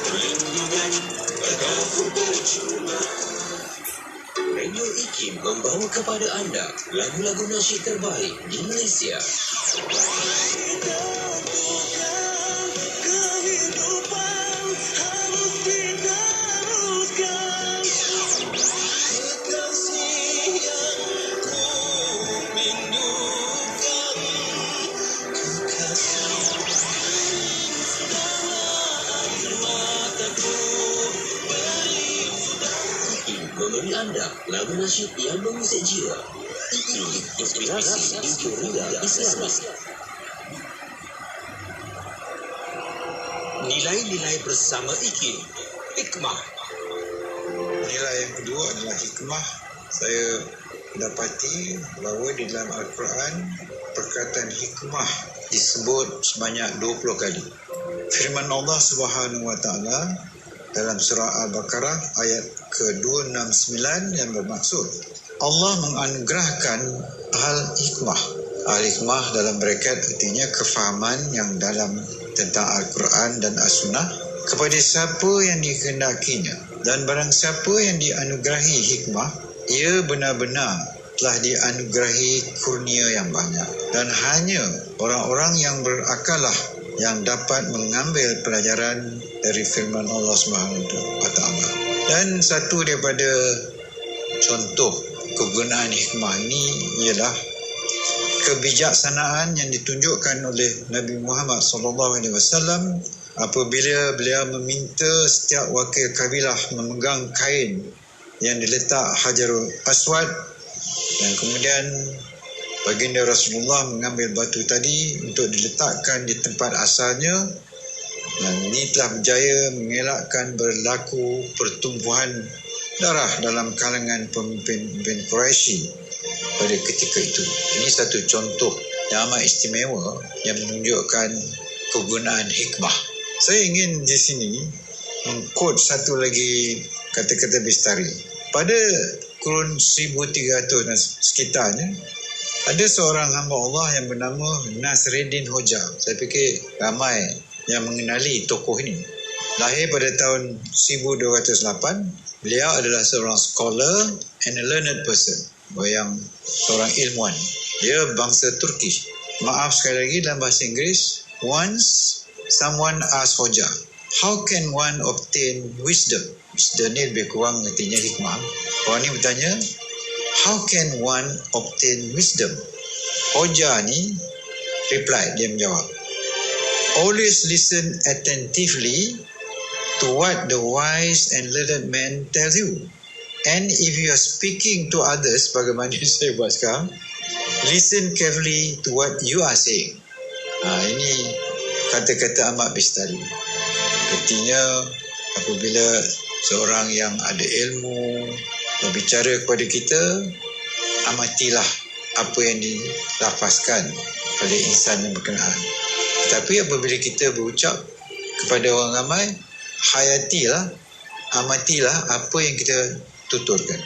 [SPEAKER 6] Perlindungan berlaku percuma. Radio IKIM membawa kepada anda lagu-lagu nasyid terbaik di Malaysia. Memberi anda lagu nasyid yang mengusik jiwa. IKIM, inspirasi untuk ria Islam. Nilai-nilai bersama IKIM. Hikmah.
[SPEAKER 19] Nilai yang kedua adalah hikmah. Saya dapati bahawa di dalam Al-Quran perkataan hikmah disebut sebanyak 20 kali. Firman Allah Subhanahu Wa Taala dalam surah Al-Baqarah ayat ke-269 yang bermaksud Allah menganugerahkan hal hikmah. Hal hikmah dalam braket artinya kefahaman yang dalam tentang Al-Quran dan As-Sunnah kepada siapa yang dikehendakinya. Dan barang siapa yang dianugerahi hikmah, ia benar-benar telah dianugerahi kurnia yang banyak. Dan hanya orang-orang yang berakal lah yang dapat mengambil pelajaran dari firman Allah Subhanahu Wa Taala. Dan satu daripada contoh kegunaan hikmah ini ialah kebijaksanaan yang ditunjukkan oleh Nabi Muhammad SAW apabila beliau meminta setiap wakil kabilah memegang kain yang diletak Hajarul Aswad, dan kemudian baginda Rasulullah mengambil batu tadi untuk diletakkan di tempat asalnya, dan ini telah berjaya mengelakkan berlaku pertumbuhan darah dalam kalangan pemimpin Quraisy pada ketika itu. Ini satu contoh yang amat istimewa yang menunjukkan kegunaan hikmah. Saya ingin di sini mengkot satu lagi kata-kata Bestari. Pada kurun 1300 dan sekitarnya, ada seorang hamba Allah yang bernama Nasreddin Hoja. Saya fikir ramai yang mengenali tokoh ini. Lahir pada tahun 1208. Beliau adalah seorang scholar and a learned person, yang seorang ilmuwan. Dia bangsa Turkish. Maaf sekali lagi dalam bahasa Inggeris. Once someone asked Hoja, how can one obtain wisdom? Wisdom ni lebih kurang artinya hikmah. Orang ni bertanya, how can one obtain wisdom? Hoja ni reply, dia menjawab, always listen attentively to what the wise and learned men tell you. And if you are speaking to others, bagaimana saya buat sekarang, listen carefully to what you are saying. Ini kata-kata amat Bestari. Artinya, apabila seorang yang ada ilmu berbicara kepada kita, amatilah apa yang dilafazkan oleh insan yang berkenaan. Tetapi apabila kita berucap kepada orang ramai, hayatilah, amatilah apa yang kita tuturkan.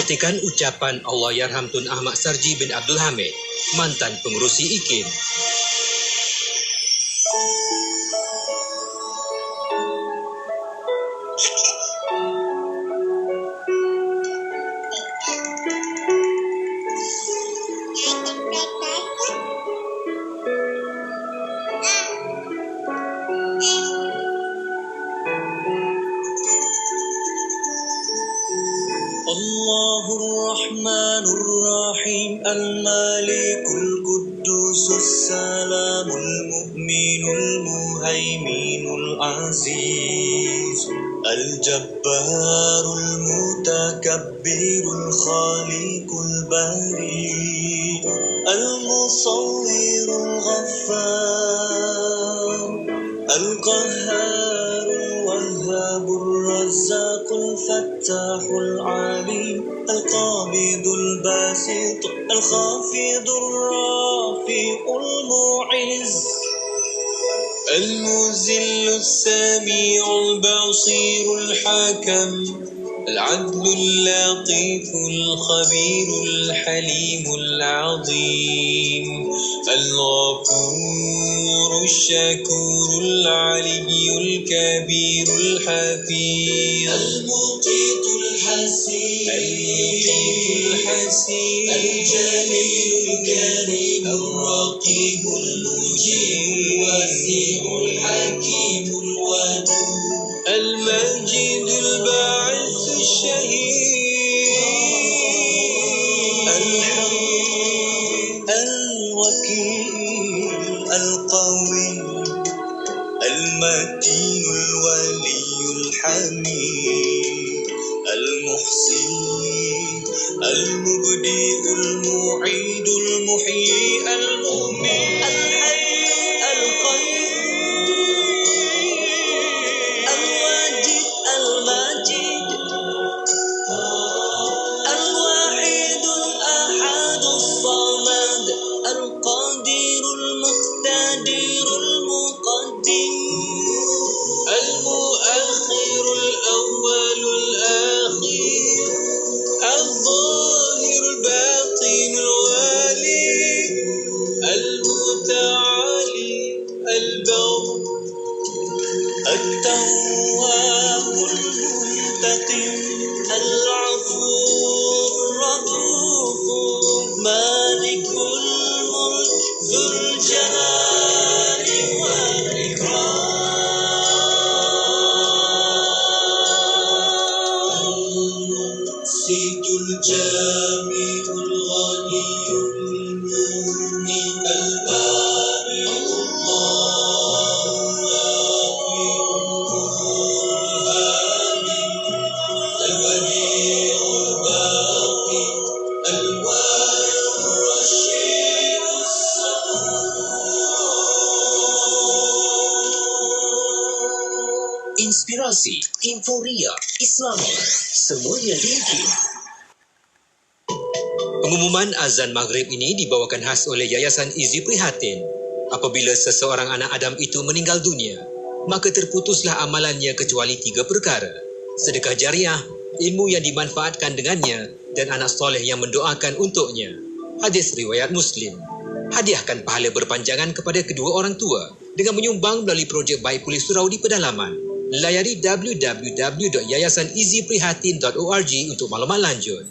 [SPEAKER 20] Petikan ucapan Allahyarham Tun Ahmad Sarji bin Abdul Hamid, mantan pengerusi IKIM.
[SPEAKER 21] الرحمن الرحيم الملك القدوس السلام المؤمن المهيمن العزيز الجبار المتكبر الخالق البريء المصور الغفار القهار الوهاب الرزاق الفتاح العليم القابض الباسط الخافض الرافع المعز المذل السميع البصير الحكم العدل اللطيف الخبير الحليم العظيم الغفور الشكور العلي الكبير الحفيظ المقيت الحسيب الجليل الكريم الرقيب المجيب الواسع الحكيم الودود المجيد الباعث الشهيد الحق الوكيل القوي المتين الولي الحميد المحسن المبدئ المعيد المحيي المميت الحي القيوم الواجد المجيد الواحد الأحد الصمد القادر المقتدر المقدم المؤخر الأول الأخير الظاهر الباطن الوالي المتعالي البر التواب المنتقم العفو الرؤوف مالك الملك ذو الجلال والإكرام المقسط الجامع الغني المغني البارئ الله البديع الباقي الوارث الرشيد الصبور. Inspirasi, Inforia, Islami, semuanya diikin.
[SPEAKER 20] Pengumuman azan maghrib ini dibawakan khas oleh Yayasan Izi Prihatin. Apabila seseorang anak Adam itu meninggal dunia, maka terputuslah amalannya kecuali 3 perkara. Sedekah jariah, ilmu yang dimanfaatkan dengannya, dan anak soleh yang mendoakan untuknya. Hadis riwayat Muslim. Hadiahkan pahala berpanjangan kepada kedua orang tua dengan menyumbang melalui projek Baikuli Surau di pedalaman. Layari www.yayasaniziprihatin.org untuk maklumat lanjut.